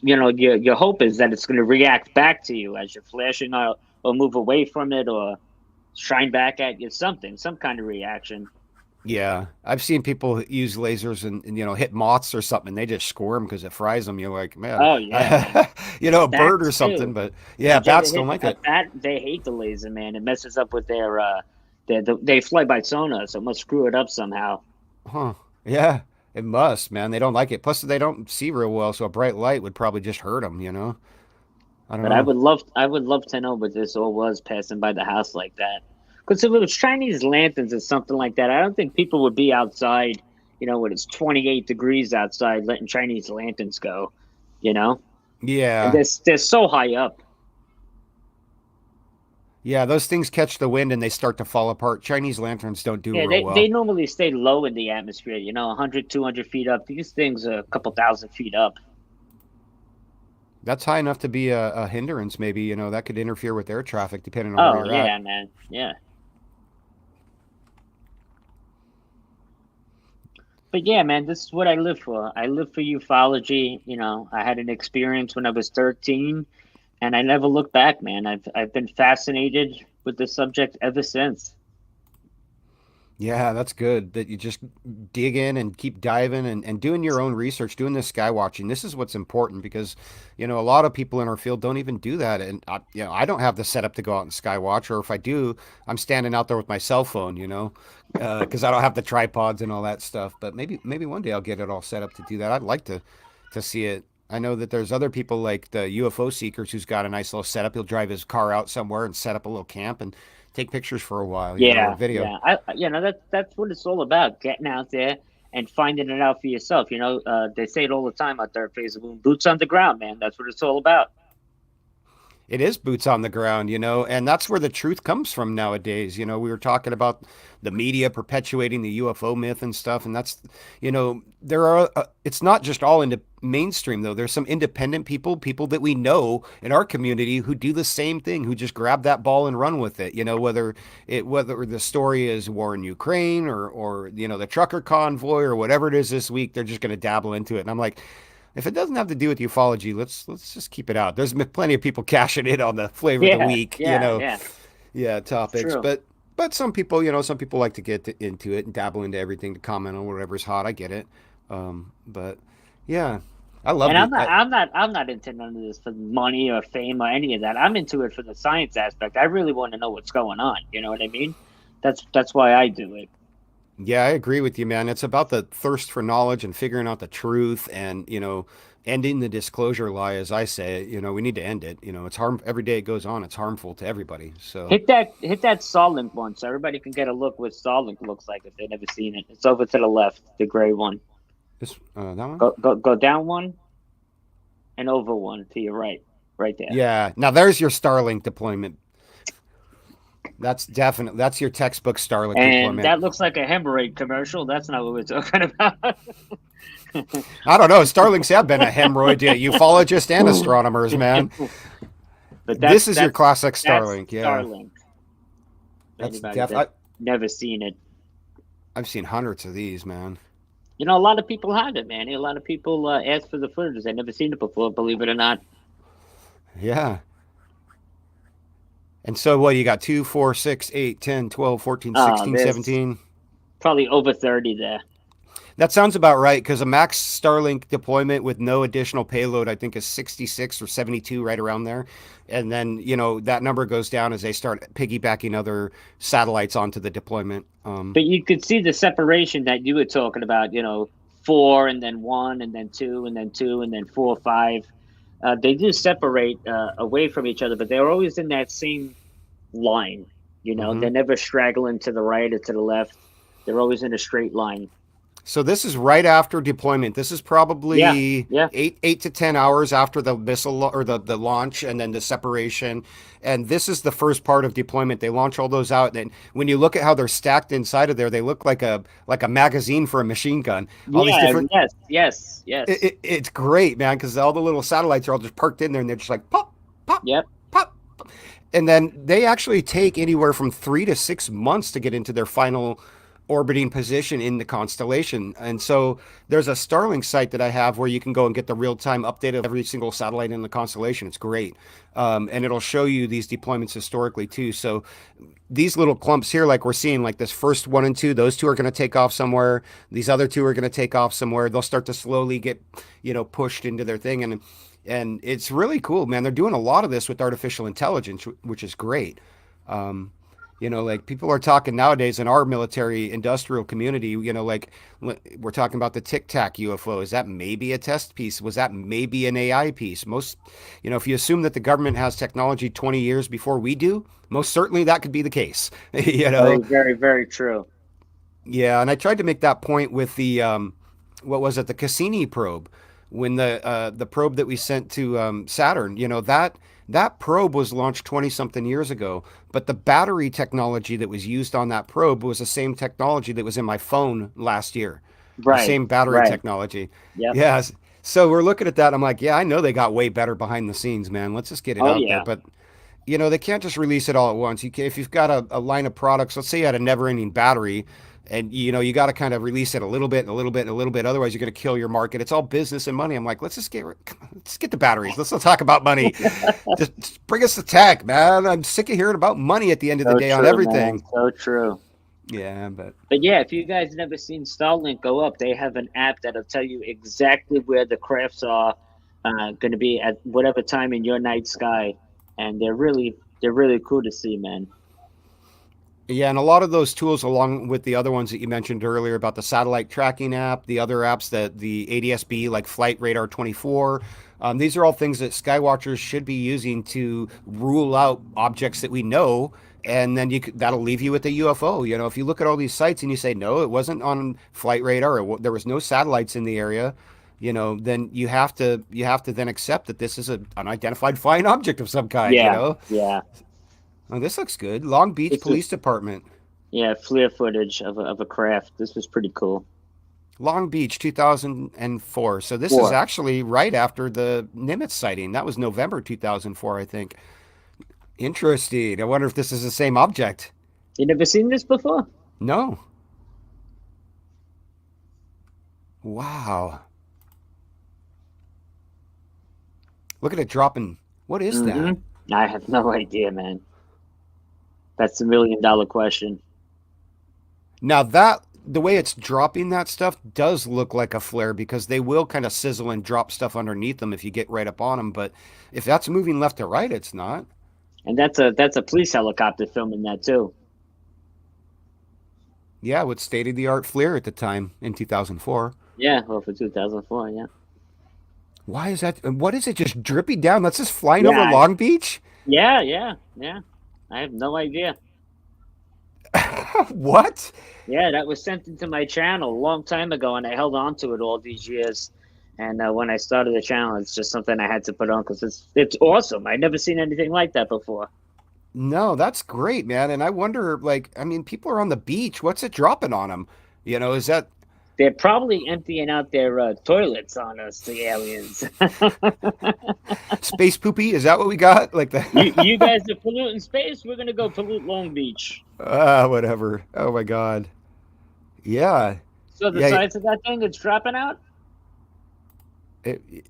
your hope is that it's going to react back to you as you're flashing or move away from it or shine back at you. Some kind of reaction. Yeah, I've seen people use lasers and hit moths or something, and they just squirm because it fries them. You're like, man, oh yeah, a bird or something. Too. But yeah, bats don't like it. They hate the laser, man. It messes up with they fly by sonar, so it must screw it up somehow. Huh? Yeah, it must, man. They don't like it. Plus, they don't see real well, so a bright light would probably just hurt them. I don't know. I would love to know what this all was passing by the house like that. Because if it was Chinese lanterns or something like that, I don't think people would be outside, when it's 28 degrees outside, letting Chinese lanterns go, Yeah. And they're so high up. Yeah, those things catch the wind and they start to fall apart. Chinese lanterns don't do real well. They normally stay low in the atmosphere, 100, 200 feet up. These things are a couple thousand feet up. That's high enough to be a hindrance, maybe. That could interfere with air traffic depending on where you're at. Oh, yeah, man. Yeah. But yeah, man, this is what I live for. I live for ufology. I had an experience when I was 13, and I never looked back, man. I've been fascinated with the subject ever since. Yeah, that's good that you just dig in and keep diving and doing your own research, doing this sky watching. This is what's important because, a lot of people in our field don't even do that. And, I don't have the setup to go out and sky watch, or if I do, I'm standing out there with my cell phone, because I don't have the tripods and all that stuff. But maybe one day I'll get it all set up to do that. I'd like to see it. I know that there's other people like the UFO Seekers who's got a nice little setup. He'll drive his car out somewhere and set up a little camp and take pictures for a while. Or video. Yeah. That's what it's all about. Getting out there and finding it out for yourself. They say it all the time out there at Facebook. Boots on the ground, man. That's what it's all about. It is boots on the ground, and that's where the truth comes from nowadays. We were talking about the media perpetuating the UFO myth and stuff, and that's, there are, it's not just all into mainstream though. There's some independent people that we know in our community who do the same thing, who just grab that ball and run with it. Whether the story is war in Ukraine or the trucker convoy or whatever it is this week, they're just going to dabble into it. And I'm like, if it doesn't have to do with ufology, let's just keep it out. There's plenty of people cashing in on the flavor of the week, topics. But some people, like to get into it and dabble into everything to comment on whatever's hot. I get it. But yeah, I love it. And I'm not into none of this for money or fame or any of that. I'm into it for the science aspect. I really want to know what's going on. You know what I mean? That's why I do it. Yeah, I agree with you, man. It's about the thirst for knowledge and figuring out the truth and, ending the disclosure lie, as I say. We need to end it. It's every day it goes on, it's harmful to everybody. So hit that Starlink one so everybody can get a look what Starlink looks like if they've never seen it. It's over to the left, the gray one. This that one? Go down one and over one to your right there. Yeah. Now there's your Starlink deployment. That's your textbook Starlink deployment. And that looks like a hemorrhoid commercial. That's not what we're talking about. I don't know. Starlinks have been a hemorrhoid to ufologists and astronomers, man. But this is your classic Starlink. Yeah. Starlink. That's definitely. Never seen it. I've seen hundreds of these, man. A lot of people have it, man. A lot of people ask for the footage. They've never seen it before, believe it or not. Yeah. And so what, you got 2, 4, 6, 8, 10, 12, 14, 16, 17? Probably over 30 there. That sounds about right because a max Starlink deployment with no additional payload, I think, is 66 or 72, right around there. And then, that number goes down as they start piggybacking other satellites onto the deployment. But you could see the separation that you were talking about, four and then one and then two and then two and then four, five. They do separate away from each other, but they're always in that same line. Mhm. They're never straggling to the right or to the left. They're always in a straight line. So this is right after deployment. This is Yeah, probably yeah, eight to 10 hours after the missile or the launch and then the separation. And this is the first part of deployment. They launch all those out. And when you look at how they're stacked inside of there, they look like a magazine for a machine gun. All these yeah, different. yes, yes, yes. It's great, man, because all the little satellites are all just parked in there, and they're just like pop, pop, Yep. pop. And then they actually take anywhere from 3 to 6 months to get into their final orbiting position in the constellation. And so there's a Starlink site that I have where you can go and get the real time update of every single satellite in the constellation. It's great. And it'll show you these deployments historically too. So these little clumps here, like we're seeing, like this first one and two, those two are going to take off somewhere. These other two are going to take off somewhere. They'll start to slowly get, pushed into their thing. And it's really cool, man. They're doing a lot of this with artificial intelligence, which is great. Um, like people are talking nowadays in our military industrial community, like we're talking about the Tic Tac UFO. Is that maybe a test piece? Was that maybe an AI piece? If you assume that the government has technology 20 years before we do, most certainly that could be the case, Very, very, very true. Yeah, and I tried to make that point with the what was it, the Cassini probe, when the probe that we sent to Saturn. That probe was launched 20 something years ago, but the battery technology that was used on that probe was the same technology that was in my phone last year. The Right, same battery right. technology. Yep. Yes. So we're looking at that. I'm like, yeah, I know they got way better behind the scenes, man. Let's just get it Oh out there. yeah. But they can't just release it all at once. If you've got a line of products, let's say you had a never-ending battery, and you got to kind of release it a little bit and a little bit and a little bit. Otherwise, you're going to kill your market. It's all business and money. I'm like, let's get the batteries. Let's not talk about money. Just bring us the tech, man. I'm sick of hearing about money at the end of the So day on true, man. everything. So true. Yeah, but But yeah, if you guys never seen Starlink go up, they have an app that'll tell you exactly where the crafts are going to be at whatever time in your night sky, and they're really cool to see, man. yeah, and a lot of those tools, along with the other ones that you mentioned earlier about the satellite tracking app, the other apps that the ADSB, like Flight Radar 24, these are all things that skywatchers should be using to rule out objects that we know. And then that'll leave you with a UFO. If you look at all these sites and you say, no, it wasn't on Flight Radar, or there was no satellites in the area, then you have to then accept that this is an unidentified flying object of some kind. Yeah, yeah. Oh, this looks good. Long Beach This is Police Department. yeah, FLIR footage of a craft. This was pretty cool. Long Beach, 2004. So this is Four. actually right after the Nimitz sighting. That was November 2004, I think. Interesting. I wonder if this is the same object. You never seen this before? No. Wow. Look at it dropping. What is that? I have no idea, man. That's $1 million question. Now the way it's dropping that stuff does look like a flare because they will kind of sizzle and drop stuff underneath them if you get right up on them. But if that's moving left to right, it's not. And that's a police helicopter filming that too. Yeah, with state of the art flare at the time in 2004. Yeah, well, for 2004, yeah. Why is that? What is it just dripping down? That's just flying over Yeah, Long Beach? yeah. I have no idea. What? Yeah, that was sent into my channel a long time ago, and I held on to it all these years. And when I started the channel, it's just something I had to put on because it's awesome. I'd never seen anything like that before. No, that's great, man. And I wonder, like, I mean, people are on the beach. What's it dropping on them? Is that They're probably emptying out their toilets on us, the aliens. space poopy? Is that what we got? Like You the, guys are polluting space. We're gonna go pollute Long Beach. whatever. Oh my God. Yeah. So the Yeah. size of that thing that's dropping out.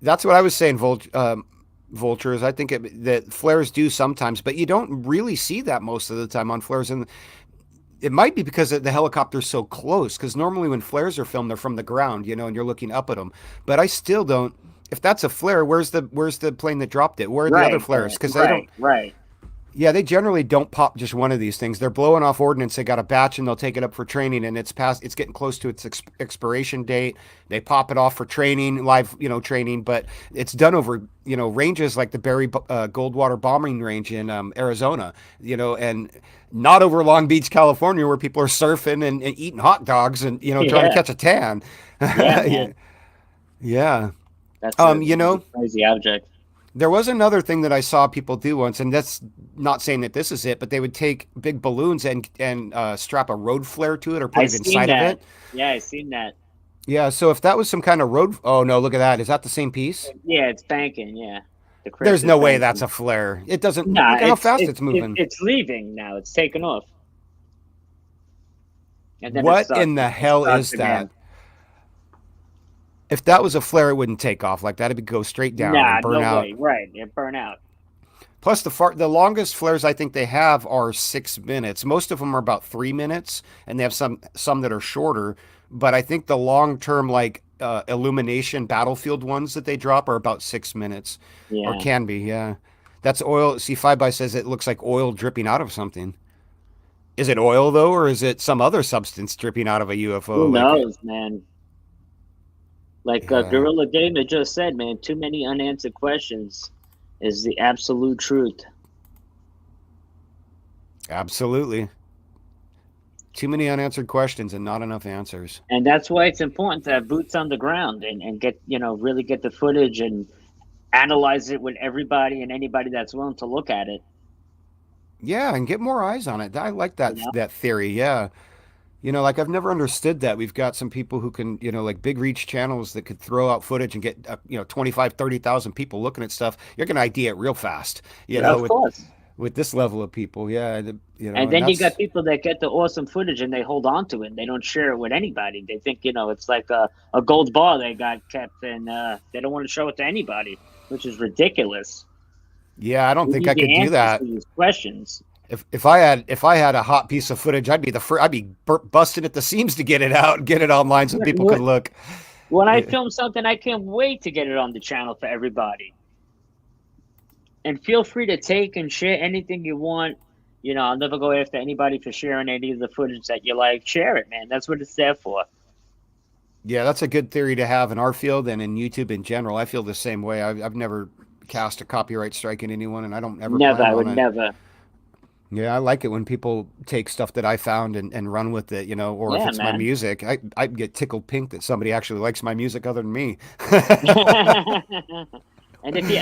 That's what I was saying, vultures. I think that flares do sometimes, but you don't really see that most of the time on flares. And It might be because the helicopter's so close. Because normally when flares are filmed, they're from the ground, and you're looking up at them. But I still don't. If that's a flare, where's the plane that dropped it? Where are the other Right, flares? Because they don't. right. Yeah, they generally don't pop just one of these things. They're blowing off ordnance. They got a batch and they'll take it up for training, and it's getting close to its expiration date. They pop it off for training, live, training, but it's done over, ranges like the Barry Goldwater bombing range in Arizona, and not over Long Beach, California, where people are surfing and eating hot dogs and, trying to Yeah, catch a tan. yeah, Yeah. man. Yeah. That's a You that's a know, crazy object. there was another thing that I saw people do once, and that's not saying that this is it, but they would take big balloons and strap a road flare to it or put I it seen inside of that. it. Yeah, I seen that. Yeah, so if that was some kind of road, oh no, look at that. Is that the same piece? Yeah, it's banking. Yeah, the craft There's is no way that's banking. a flare. It doesn't Nah, look at how fast it's moving. it's leaving now. It's taken off, and then What in the it hell starts is again. that? If that was a flare, it wouldn't take off like that. It would go straight down and Nah, burn no out. way. Right, it burn out. Plus, the longest flares I think they have are 6 minutes. Most of them are about 3 minutes, and they have some that are shorter. But I think the long term like illumination battlefield ones that they drop are about 6 minutes, or Yeah, can be. Yeah, that's oil. See, Five by says it looks like oil dripping out of something. Is it oil though, or is it some other substance dripping out of a UFO? who Like, knows, man? Like yeah, Gorilla Gamer just said, man. Too many unanswered questions is the absolute truth, absolutely. Too many unanswered questions and not enough answers. and that's why it's important to have boots on the ground and get really get the footage and analyze it with everybody and anybody that's willing to look at it. Yeah, and get more eyes on it. I like You that know, that theory. Yeah. Like I've never understood that. We've got some people who can, like big reach channels that could throw out footage and get, 25, 30,000 people looking at stuff. You're going to ID it real fast, yeah, of course. with this level of people. Yeah. And And then you got that's, people that get the awesome footage and they hold on to it and they don't share it with anybody. They think, it's like a gold bar they got kept and they don't want to show it to anybody, which is ridiculous. yeah, I don't We think need I could the do answers to that. these questions. If I had a hot piece of footage, I'd be busting at the seams to get it out and get it online so people could look. When I Yeah. film something, I can't wait to get it on the channel for everybody. And feel free to take and share anything you want. I'll never go after anybody for sharing any of the footage that you like. Share it, man. That's what it's there for. Yeah, that's a good theory to have in our field and in YouTube in general. I feel the same way. I've never cast a copyright strike in anyone, and I don't ever Never, plan I on would it. never. Yeah, I like it when people take stuff that I found and run with it, or if Yeah, it's my man. music, I get tickled pink that somebody actually likes my music other than me. And if you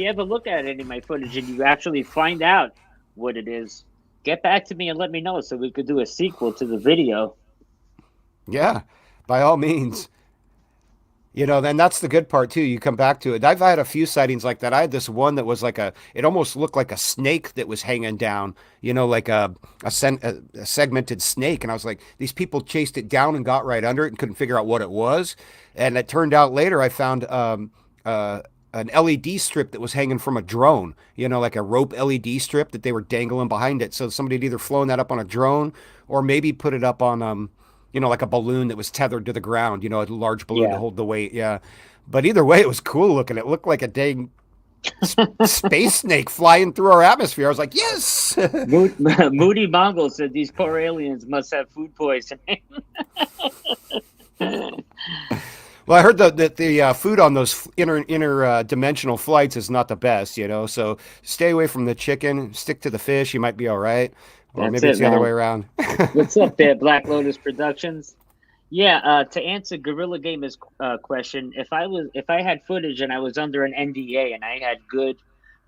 ever look at any of my footage and you actually find out what it is, get back to me and let me know so we could do a sequel to the video. Yeah, by all means. Then that's the good part too. You come back to it. I've had a few sightings like that. I had this one that was it almost looked like a snake that was hanging down, like a segmented snake. And I was like, these people chased it down and got right under it and couldn't figure out what it was. And it turned out later I found an LED strip that was hanging from a drone, like a rope LED strip that they were dangling behind it. So somebody had either flown that up on a drone or maybe put it up on like a balloon that was tethered to the ground, a large balloon to Yeah. hold the weight. Yeah. But either way, it was cool looking. It looked like a dang space snake flying through our atmosphere. I was like, yes. Moody Mongol said these poor aliens must have food poisoning. Well, I heard that the food on those inter dimensional flights is not the best, So stay away from the chicken, stick to the fish. You might be all right, or That's maybe it's it, the other man. way around. What's up there, Black Lotus Productions? Yeah, to answer Gorilla Gamer's question, if I had footage and I was under an NDA and I had good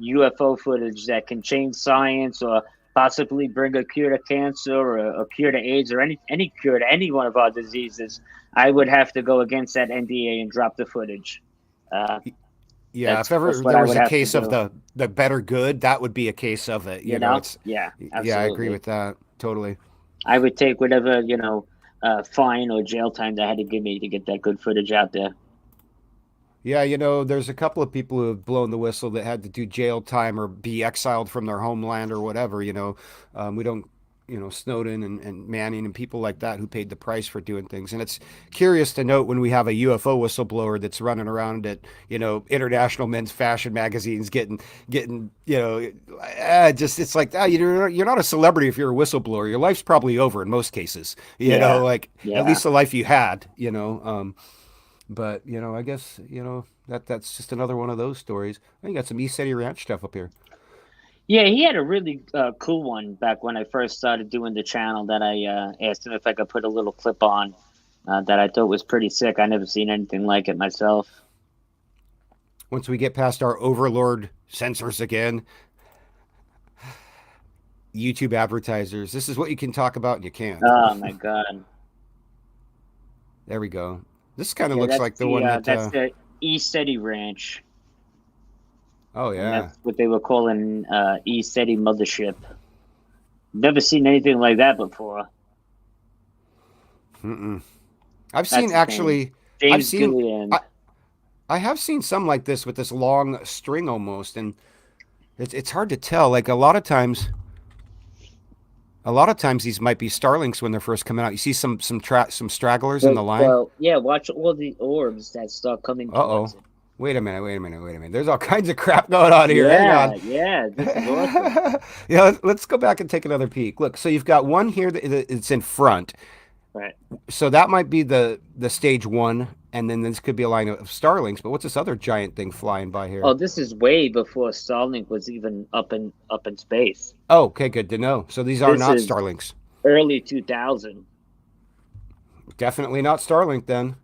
UFO footage that can change science or possibly bring a cure to cancer or a cure to AIDS or any cure to any one of our diseases, I would have to go against that NDA and drop the footage. Uh, Yeah, if that's ever what there I was would a have to case of do. the better good, that would be a case of it. It's Yeah, yeah, I agree absolutely. with that totally. I would take whatever fine or jail time they had to give me to get that good footage out there. Yeah, there's a couple of people who have blown the whistle that had to do jail time or be exiled from their homeland or whatever. We don't, Snowden and Manning and people like that who paid the price for doing things. And it's curious to note when we have a UFO whistleblower that's running around at, international men's fashion magazines getting, just, it's like, you're not a celebrity if you're a whistleblower. Your life's probably over in most cases, at least the life you had, but, I guess, that's just another one of those stories. I think got some East City Ranch stuff up here. Yeah, he had a really cool one back when I first started doing the channel that I asked him if I could put a little clip on that I thought was pretty sick. I never seen anything like it myself. Once we get past our Overlord censors again, YouTube advertisers, this is what you can talk about and you can't. Oh, my God. There we go. This kind of looks like the one that... That's the East City Ranch. Oh, yeah. And that's what they were calling East City Mothership. Never seen anything like that before. I've seen, actually... James Gillian. I have seen some like this with this long string almost, and it's hard to tell. Like, a lot of times these might be Starlinks when they're first coming out. You see some stragglers in the line. Well, yeah, watch all the orbs that start coming towards it. Wait a minute. There's all kinds of crap going on here. Yeah, Hang on. yeah, this is awesome. Yeah, let's go back and take another peek. Look, so you've got one here that it's in front. Right. So that might be the stage one, and then this could be a line of Starlinks. But what's this other giant thing flying by here? Oh, this is way before Starlink was even up in space. Oh, okay, good to know. So these are not Starlinks. Early 2000. Definitely not Starlink then.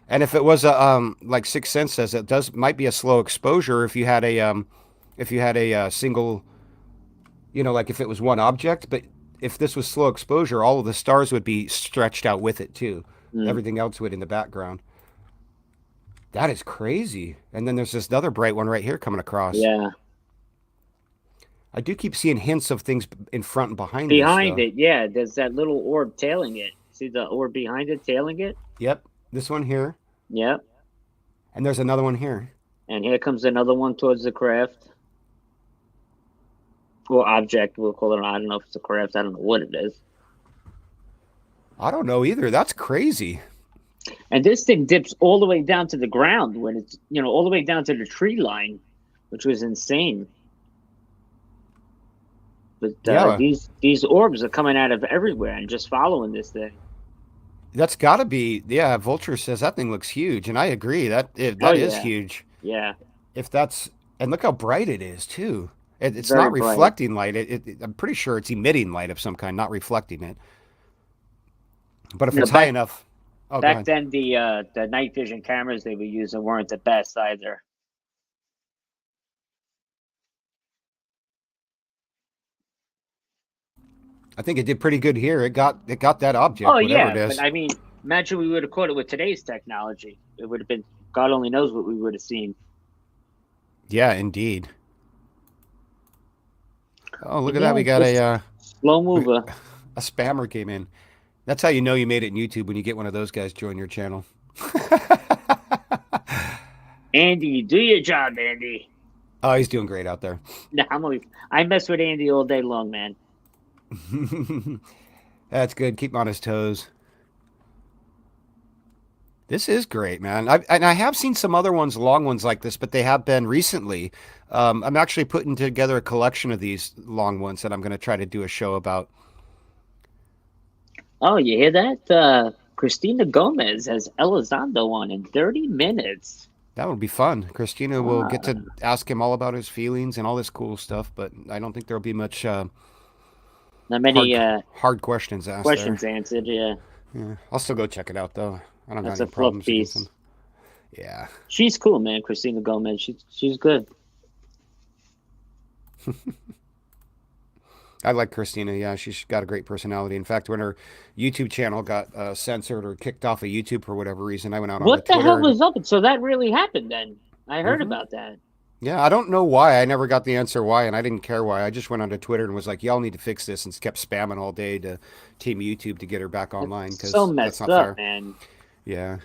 And if it was a like Sixth Sense says, it might be a slow exposure if you had a single, like if it was one object. But if this was slow exposure, all of the stars would be stretched out with it too. Everything else would in the background. That is crazy. And then there's this other bright one right here coming across. Yeah. I do keep seeing hints of things in front and behind. Behind it, yeah. There's that little orb tailing it. See the orb behind it tailing it? Yep. This one here. Yep. And there's another one here. And here comes another one towards the craft. Or object, we'll call it. I don't know if it's a craft. I don't know what it is. I don't know either. That's crazy. And this thing dips all the way down to the ground when it's, all the way down to the tree line, which was insane. But these orbs are coming out of everywhere and just following this thing. That's got to be, yeah. Vulture says that thing looks huge, and I agree. That is huge. Yeah. And look how bright it is too. It's Very not reflecting bright. light. I'm pretty sure it's emitting light of some kind, not reflecting it. But if it's high enough. Oh, back then, the night vision cameras they were using weren't the best either. I think it did pretty good here. It got that object. Oh, whatever it is. But I mean, imagine we would have caught it with today's technology. It would have been, God only knows what we would have seen. Yeah, indeed. Oh, look at that. We got a slow mover. A spammer came in. That's how you know you made it in YouTube, when you get one of those guys join your channel. Andy, do your job, Andy. Oh, he's doing great out there. No, I mess with Andy all day long, man. That's good. Keep him on his toes. This is great, man. I have seen some other ones, long ones like this, but they have been recently. I'm actually putting together a collection of these long ones that I'm going to try to do a show about. Oh, you hear that? Christina Gomez has Elizondo on in 30 minutes. That would be fun. Christina will get to ask him all about his feelings and all this cool stuff, but I don't think there'll be much not many hard questions asked. Answered, yeah. I'll still go check it out, though. I don't That's got any a problems fluff piece. with them. Yeah. She's cool, man, Christina Gomez. She's good. I like Christina. Yeah, she's got a great personality. In fact, when her YouTube channel got censored or kicked off of YouTube for whatever reason, I went out on What the Twitter hell was up? So that really happened then. I heard about that. Yeah, I don't know why. I never got the answer why, and I didn't care why. I just went onto Twitter and was like, y'all need to fix this, and kept spamming all day to Team YouTube to get her back online. It's so messed that's not up, fair. man. Yeah.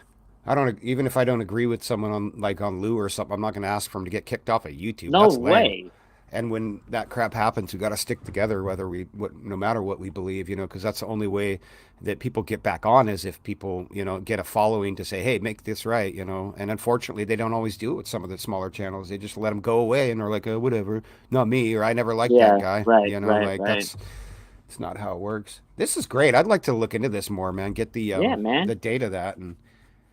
I don't, even if I don't agree with someone on Lou or something, I'm not going to ask for him to get kicked off of YouTube. No That's way. lame. And when that crap happens, we got to stick together, no matter what we believe, because that's the only way that people get back on is if people, get a following to say, hey, make this right, And unfortunately, they don't always do it with some of the smaller channels. They just let them go away and they're like, whatever, not me, or I never liked that Yeah, guy, right, right, like right. it's not how it works. This is great. I'd like to look into this more, man. Get Yeah, man. the data that and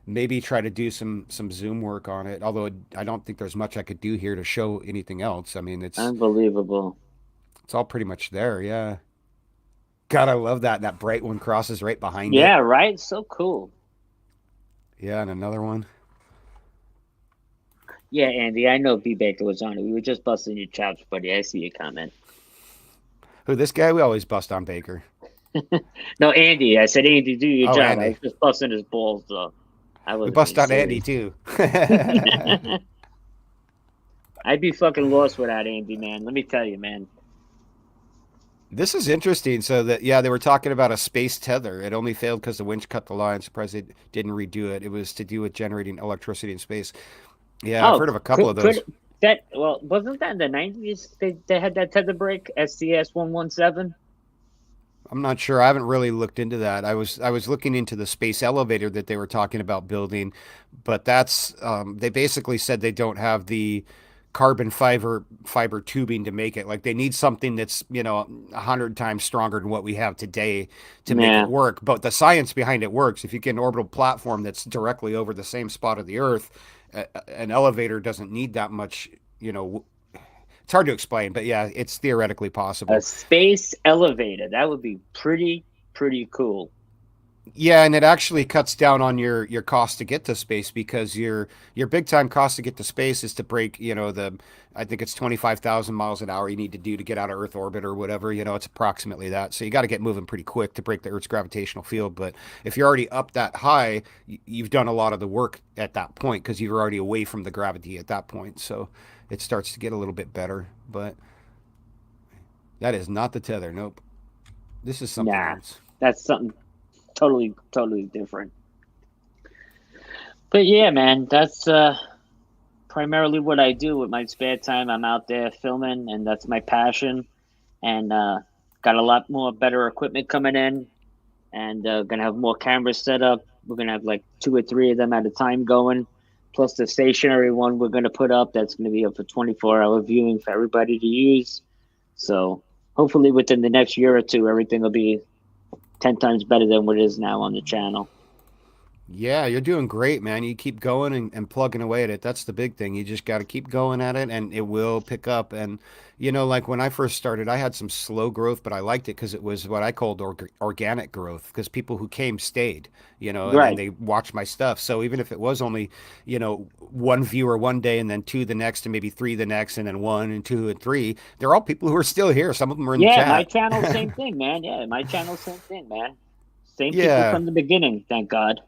maybe try to do some Zoom work on it. Although I don't think there's much I could do here to show anything else. I mean, Unbelievable. it's all pretty much there. Yeah. God, I love that. That bright one crosses right behind it. Yeah, right. So cool. Yeah, and another one. Yeah, Andy, I know B Baker was on it. We were just busting your chops, buddy. I see your comment. Who, this guy? We always bust on Baker. No, Andy. I said, Andy, do your Oh, job. I Andy. was just busting his balls, though. I We wasn't being bust on Andy serious. too. I'd be fucking lost without Andy, man. Let me tell you, man. This is interesting. So that yeah, they were talking about a space tether. It only failed because the winch cut the line. Surprised they didn't redo it. It was to do with generating electricity in space. Yeah, I've Oh, heard of a couple of those. that well wasn't that in the 90s? They had that tether break, SCS 117. I'm not sure. I haven't really looked into that. I was looking into the space elevator that they were talking about building, but that's they basically said they don't have the carbon fiber tubing to make it. Like they need something that's 100 times stronger than what we have today to make it Yeah, work. But the science behind it works. If you get an orbital platform that's directly over the same spot of the Earth, an elevator doesn't need that much. It's hard to explain, but yeah, it's theoretically a possible. space elevator. That would be pretty cool. Yeah, and it actually cuts down on your cost to get to space because your big time cost to get to space is to break, the I think it's 25,000 miles an hour you need to do to get out of Earth orbit or whatever, it's approximately that. So you got to get moving pretty quick to break the Earth's gravitational field, but if you're already up that high, you've done a lot of the work at that point because you're already away from the gravity at that point. So it starts to get a little bit better, but that is not the tether. Nope. This is something Nah, else. that's something totally different. But yeah, man, that's primarily what I do with my spare time. I'm out there filming, and that's my passion. And got a lot more better equipment coming in, and gonna have more cameras set up. We're gonna have like two or three of them at a time going, plus the stationary one we're gonna put up. That's gonna be up for 24-hour viewing for everybody to use. So hopefully within the next year or two, everything will be 10 times better than what it is now on the channel. Yeah, you're doing great, man. You keep going and plugging away at it. That's the big thing. You just got to keep going at it and it will pick up. And, like when I first started, I had some slow growth, but I liked it because it was what I called organic growth because people who came stayed, and Right. they watched my stuff. So even if it was only, one viewer one day and then two the next and maybe three the next and then one and two and three, they're all people who are still here. Some of them are in the Yeah, my chat. channel, same thing, man. Yeah, my channel, same thing, man. Same people Yeah. from the beginning, thank God.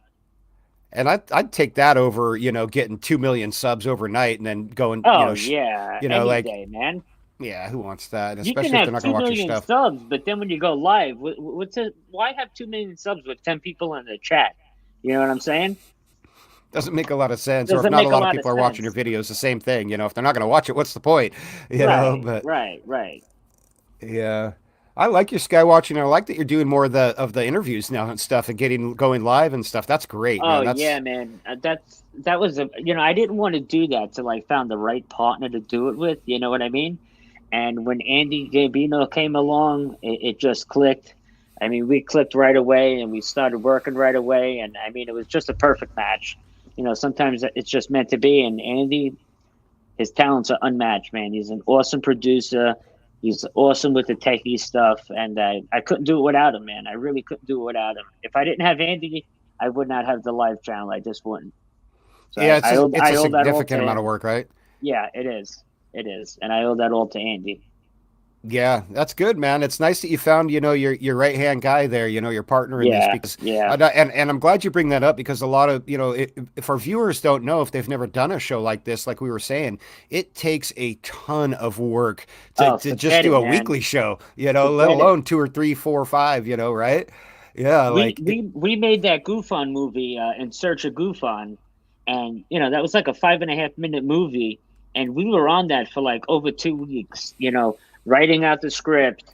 And I'd take that over, getting 2 million subs overnight and then going, Oh yeah, any like, day, man. yeah, who wants that? And You can especially if they're have not going two to watch your million stuff. subs, but then when you go live, what's it? Why have 2 million subs with 10 people in the chat? You know what I'm saying? Doesn't make a lot of sense. Or if Doesn't not a make a lot of lot of people are watching your sense. videos, the same thing. If they're not going to watch it, what's the point? Right, But right, right. yeah. I like your sky watching. I like that you're doing more of the interviews now and stuff and getting going live and stuff. That's great, Oh man. yeah, That's man. That was a I didn't want to do that till I found the right partner to do it with. You know what I mean? And when Andy Gambino came along, it just clicked. I mean, we clicked right away, and we started working right away. And I mean, it was just a perfect match. Sometimes it's just meant to be. And Andy, his talents are unmatched, man. He's an awesome producer. He's awesome with the techie stuff, and I couldn't do it without him, man. I really couldn't do it without him. If I didn't have Andy, I would not have the live channel. I just wouldn't. So yeah. It's I a owe that all to significant amount of him. work, right? Yeah, it is, and I owe that all to Andy. Yeah, that's good, man. It's nice that you found, your right hand guy there, your partner in this Yeah, because, yeah. and I'm glad you bring that up because a lot of, if our viewers don't know, if they've never done a show like this, like we were saying, it takes a ton of work to, Oh, to just forget do it, a man. weekly show, let Forget it. alone two or three, four or five, right? Yeah, We like it, we we made that Goof On movie, In Search of Goof On, and that was like a 5.5 minute movie, And we were on that for like over 2 weeks, writing out the script,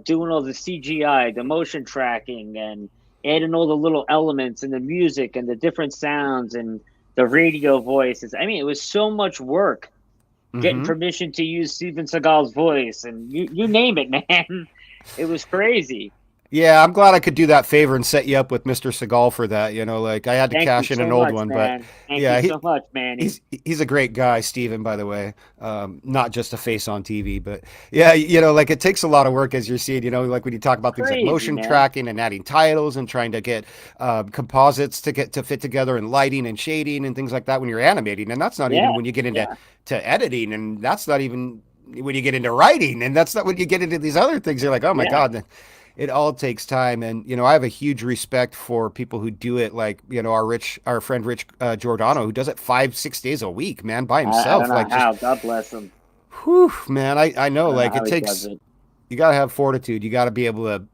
doing all the CGI, the motion tracking, and adding all the little elements and the music and the different sounds and the radio voices. I mean, it was so much work getting Mm-hmm. permission to use Steven Seagal's voice and you name it, man. It was crazy. Yeah, I'm glad I could do that favor and set you up with Mr. Seagal for that. Like I had to Thank you cash in so an old much, one, but man. Thank you yeah, so much, Manny. he's a great guy, Steven, by the way. Not just a face on TV, but yeah, like it takes a lot of work as you're seeing. Like when you talk about things like Crazy, motion man. tracking and adding titles and trying to get composites to fit together and lighting and shading and things like that when you're animating, and that's not even Yeah, when you get into yeah, to editing, and that's not even when you get into writing, and that's not when you get into these other things. You're like, oh my yeah. god. It all takes time, and I have a huge respect for people who do it, like our friend Rich Giordano, who does it 5-6 days a week, man, by I don't himself. know Like just, how. God bless him. whew, man, I know, I don't know like how it he does takes. it. You got to have fortitude. You got to be able to,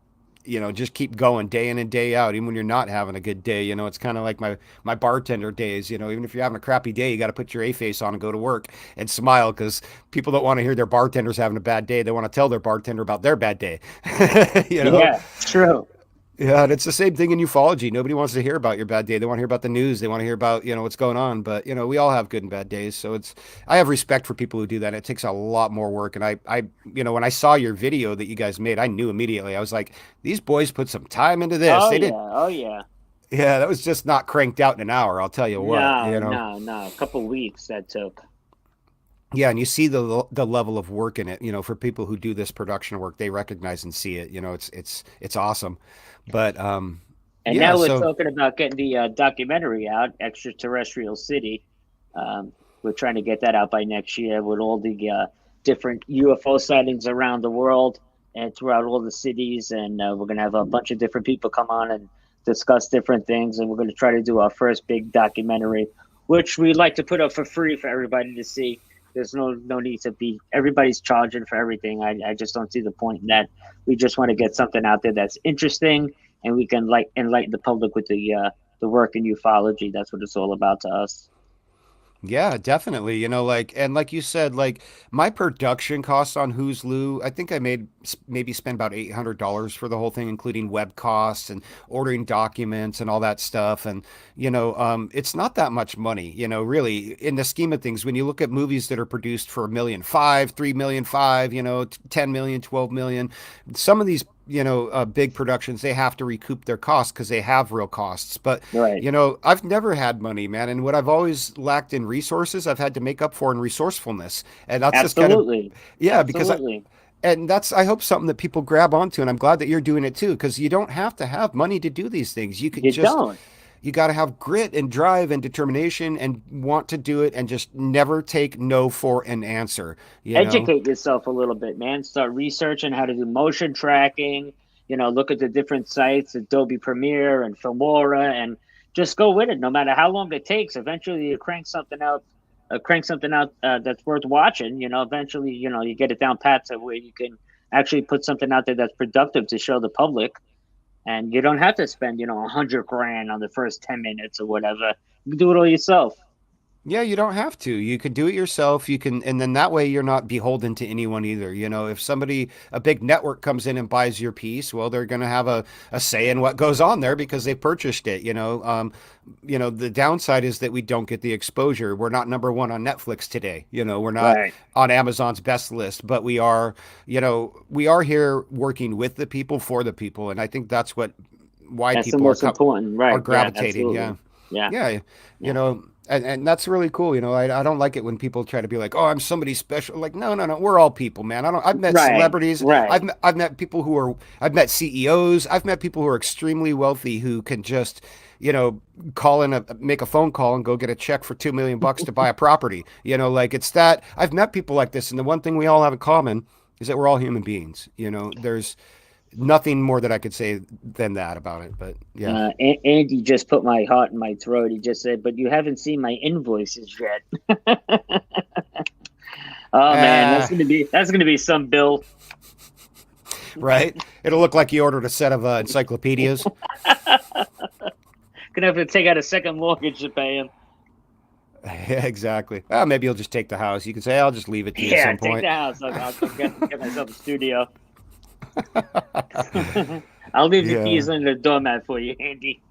just keep going day in and day out, even when you're not having a good day. It's kind of like my bartender days. Even if you're having a crappy day, you got to put your A face on and go to work and smile, because people don't want to hear their bartenders having a bad day. They want to tell their bartender about their bad day. you know. Yeah, it's true. Yeah, and it's the same thing in ufology. Nobody wants to hear about your bad day. They want to hear about the news. They want to hear about, what's going on. But, we all have good and bad days. So I have respect for people who do that. It takes a lot more work. And when I saw your video that you guys made, I knew immediately. I was like, these boys put some time into this. Oh They yeah, did. oh yeah. Yeah, that was just not cranked out in an hour. I'll tell you No, no, no. A couple weeks that took. Yeah, and you see the level of work in it. For people who do this production work, they recognize and see it. It's awesome. But And yeah, now we're so talking about getting the documentary out, Extraterrestrial City. We're trying to get that out by next year with all the different UFO sightings around the world and throughout all the cities. And we're going to have a bunch of different people come on and discuss different things. And we're going to try to do our first big documentary, which we'd like to put up for free for everybody to see. There's no need to be, everybody's charging for everything. I just don't see the point in that. We just want to get something out there that's interesting, and we can enlighten the public with the work in ufology. That's what it's all about to us. yeah, definitely. Like you said, like my production costs on Who's Lou, I think I made maybe spend about $800 for the whole thing, including web costs and ordering documents and all that stuff. And, it's not that much money, really in the scheme of things. When you look at movies that are produced for 1.5 million, 3.5 million, 10 million, 12 million, some of these big productions, they have to recoup their costs because they have real costs. But, Right. I've never had money, man. And what I've always lacked in resources, I've had to make up for in resourcefulness. And that's just kind of, Absolutely. yeah, Absolutely. and that's, I hope, something that people grab onto. And I'm glad that you're doing it too, because you don't have to have money to do these things. You could You just, don't. you got to have grit and drive and determination and want to do it and just never take no for an answer, Educate yourself a little bit, man. Start researching how to do motion tracking. Look at the different sites, Adobe Premiere and Filmora, and just go with it. No matter how long it takes, eventually you crank something out that's worth watching. Eventually, you get it down pat to where you can actually put something out there that's productive to show the public, and you don't have to spend 100 grand on the first 10 minutes or whatever. You can do it all yourself. Yeah, you don't have to. You could do it yourself. You can, and then that way you're not beholden to anyone either. If a big network comes in and buys your piece, well, they're going to have a say in what goes on there because they purchased it. The downside is that we don't get the exposure. We're not number one on Netflix today. We're not Right. on Amazon's best list, but we are here working with the people for the people, and I think that's why That's the people most important. are Right. Yeah. gravitating. Yeah. Absolutely. Yeah. Yeah, Yeah. and that's really cool. I don't like it when people try to be like, oh, I'm somebody special. Like, no, no, no, we're all people, man. I've met Right. celebrities. Right. I've met people I've met CEOs. I've met people who are extremely wealthy who can just, make a phone call and go get a check for $2 million to buy a property. Like it's that. I've met people like this. And the one thing we all have in common is that we're all human beings. There's nothing more that I could say than that about it. But yeah. Andy just put my heart in my throat. He just said, "But you haven't seen my invoices yet." Oh man, Uh, that's gonna be some bill. right? It'll look like you ordered a set of encyclopedias. Gonna have to take out a second mortgage to pay him. Yeah, exactly. Well, maybe you'll just take the house. You can say, I'll just leave it to you at Yeah, some take point. the house. I'll come get myself a studio. I'll leave the Yeah. keys on the doormat for you, Andy.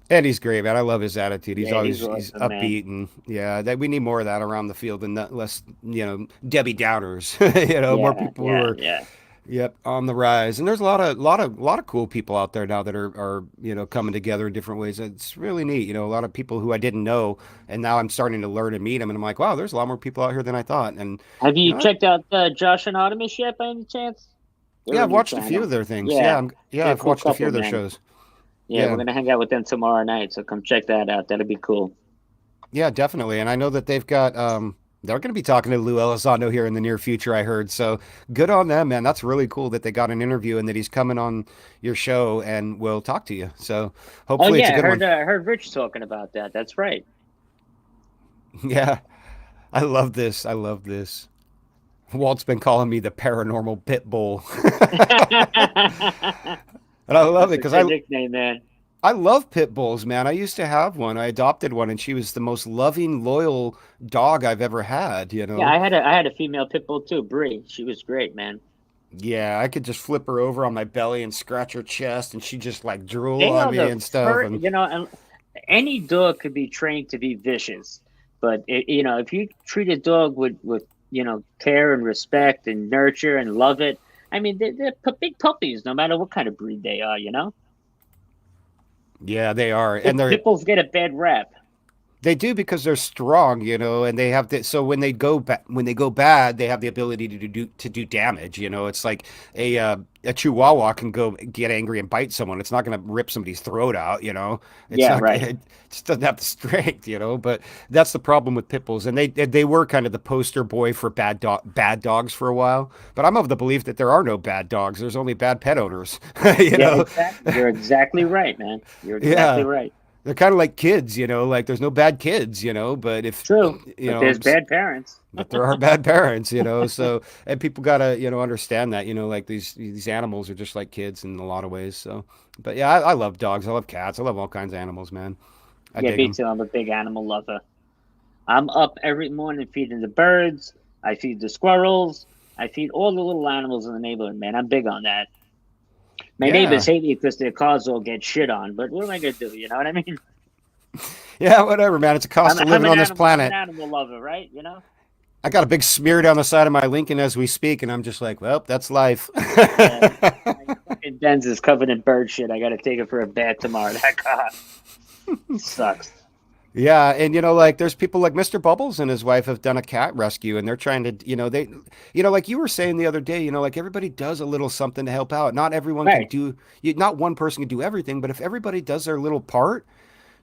And he's great, man. I love his attitude. Yeah, he's He's awesome, man. upbeat, and yeah, that we need more of that around the field, and not less, Debbie Downers. More Yeah, people who yeah, are, yeah. yep, on the rise. And there's a lot of cool people out there now that are coming together in different ways. It's really neat. A lot of people who I didn't know, and now I'm starting to learn and meet them, and I'm like, wow, there's a lot more people out here than I thought. And Have you you know, checked out Josh and Artemis yet, by any chance? They're yeah, a I've new watched a few of channel. their things. Yeah, Yeah, they're a I've cool watched a few couple, of their man. shows. Yeah, we're Yeah. gonna hang out with them tomorrow night, so come check that out. That'll be cool. Yeah, definitely. And I know that they've got they're going to be talking to Lou Elizondo here in the near future, I heard. So good on them, man. That's really cool that they got an interview and that he's coming on your show and will talk to you. So Oh hopefully it's a yeah, good one. I heard Rich talking about that. That's right. Yeah. I love this. I love this. Walt's been calling me the paranormal pit bull. And I love it That's a because good nickname, man. I love pit bulls, man. I used to have one. I adopted one, and she was the most loving, loyal dog I've ever had, you Yeah, know? I had a female pit bull too, Bree. She was great, man. Yeah, I could just flip her over on my belly and scratch her chest, and she just like drool They on are me the and stuff. first, And and any dog could be trained to be vicious, but if you treat a dog with care and respect and nurture and love it, I mean, they're big puppies, no matter what kind of breed they are. yeah, they are, and they're Pit bulls get a bad rap. they do because they're strong, and they have the so when they go bad, they have the ability to do damage. It's like a Chihuahua can go get angry and bite someone. It's not going to rip somebody's throat out. It's Yeah, not. right. It just doesn't have the strength. But that's the problem with pit bulls, and they were kind of the poster boy for bad dogs for a while. But I'm of the belief that there are no bad dogs. There's only bad pet owners. you Yeah, know, exactly. You're exactly right, man. You're exactly yeah. right. They're kind of like kids, like there's no bad kids, but if, True, you but know, there's bad parents. but there are bad parents, so, and people gotta, understand that, like these animals are just like kids in a lot of ways. So, but yeah, I love dogs. I love cats. I love all kinds of animals, man. I Yeah, dig me them. too. I'm a big animal lover. I'm up every morning feeding the birds. I feed the squirrels. I feed all the little animals in the neighborhood, man. I'm big on that. My neighbors Yeah. hate me because their cars all get shit on, but what am I gonna do? You know what I mean? Yeah, whatever, man. It's a cost of living on this I'm an planet. animal lover, right? I got a big smear down the side of my Lincoln as we speak, and I'm just like, well, that's life. Yeah. My fucking Benz is covered in bird shit. I gotta take it for a bath tomorrow. That car sucks. Yeah, and like there's people like Mr. Bubbles and his wife have done a cat rescue, and they're trying to, like you were saying the other day, like everybody does a little something to help out. Not everyone can Right. do, not one person can do everything, but if everybody does their little part,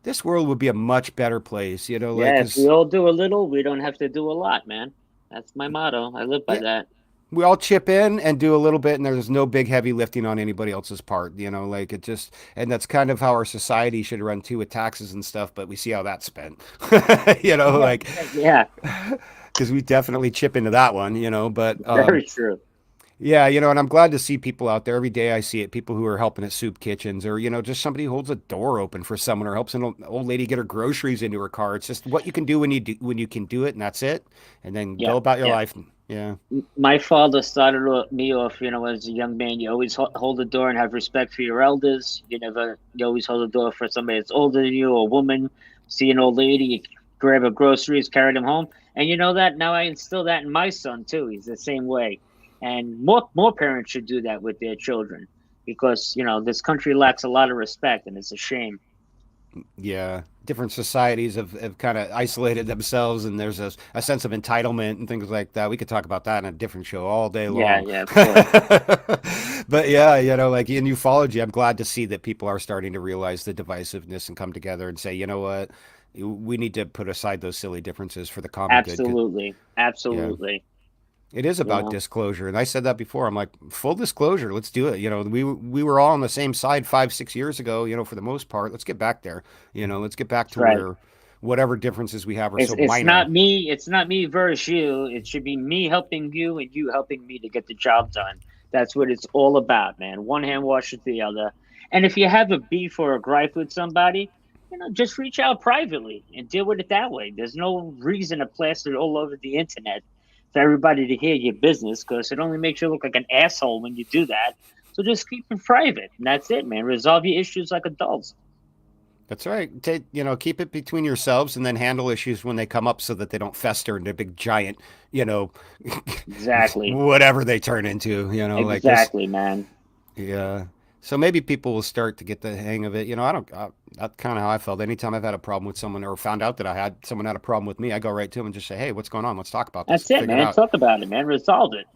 this world would be a much better place, like Yeah, if we 'cause all do a little, we don't have to do a lot, man. That's my motto. I live by yeah, that. we all chip in and do a little bit, and there's no big heavy lifting on anybody else's part, like it just, and that's kind of how our society should run too with taxes and stuff, but we see how that's spent, Yeah, like, yeah, because we definitely chip into that one, but very true. yeah, and I'm glad to see people out there every day. I see it, people who are helping at soup kitchens, or just somebody who holds a door open for someone, or helps an old lady get her groceries into her car. It's just what you can do when you can do it, and that's it, and then Yeah, go about your yeah. life. Yeah, My father started me off, as a young man. You always hold the door and have respect for your elders. You always hold the door for somebody that's older than you, or a woman. See an old lady, you grab her groceries, carry them home. And you know that now I instill that in my son too. He's the same way. And more parents should do that with their children because, this country lacks a lot of respect and it's a shame. yeah. Different societies have kind of isolated themselves, and there's a sense of entitlement and things like that. We could talk about that in a different show all day Yeah, long. yeah, of course. But yeah, like in ufology, I'm glad to see that people are starting to realize the divisiveness and come together and say, you know what, we need to put aside those silly differences for the common good. Absolutely. Yeah, Absolutely. it is You about know, disclosure, and I said that before. I'm like, full disclosure, let's do it. We were all on the same side 5 6 years ago. For the most part, let's get back there. Let's get back that's to right. where whatever differences we have are It's so it's minor. not me. It's not me versus you. It should be me helping you and you helping me to get the job done. That's what it's all about, man. One hand washes the other. And if you have a beef or a gripe with somebody, just reach out privately and deal with it that way. There's no reason to plaster it all over the internet for everybody to hear your business, because it only makes you look like an asshole when you do that. So just keep it private, and that's it, man. Resolve your issues like adults. That's right. Keep it between yourselves and then handle issues when they come up so that they don't fester into big giant, you know, Exactly. whatever they turn into, like this. Exactly, man. Yeah. So maybe people will start to get the hang of it. That's kind of how I felt. Anytime I've had a problem with someone or found out that someone had a problem with me, I go right to them and just say, "Hey, what's going on? Let's talk about this. That's it, Figure it man. out." Talk about it, man. Resolve it.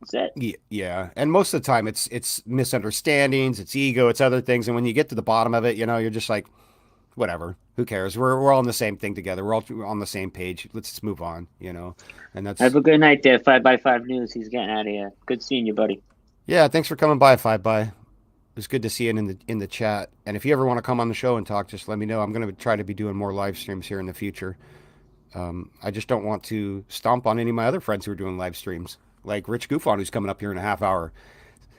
That's it. Yeah, yeah. And most of the time it's misunderstandings, it's ego, it's other things. And when you get to the bottom of it, you're just like, whatever. Who cares? We're all on the same thing together. We're all on the same page. Let's just move on, And that's Have a good night there, 5x5 News. He's getting out of here. Good seeing you, buddy. yeah, thanks for coming by, Five by. It was good to see you in the chat. And if you ever want to come on the show and talk, just let me know. I'm going to try to be doing more live streams here in the future. I just don't want to stomp on any of my other friends who are doing live streams, like Rich Goofon, who's coming up here in a half hour.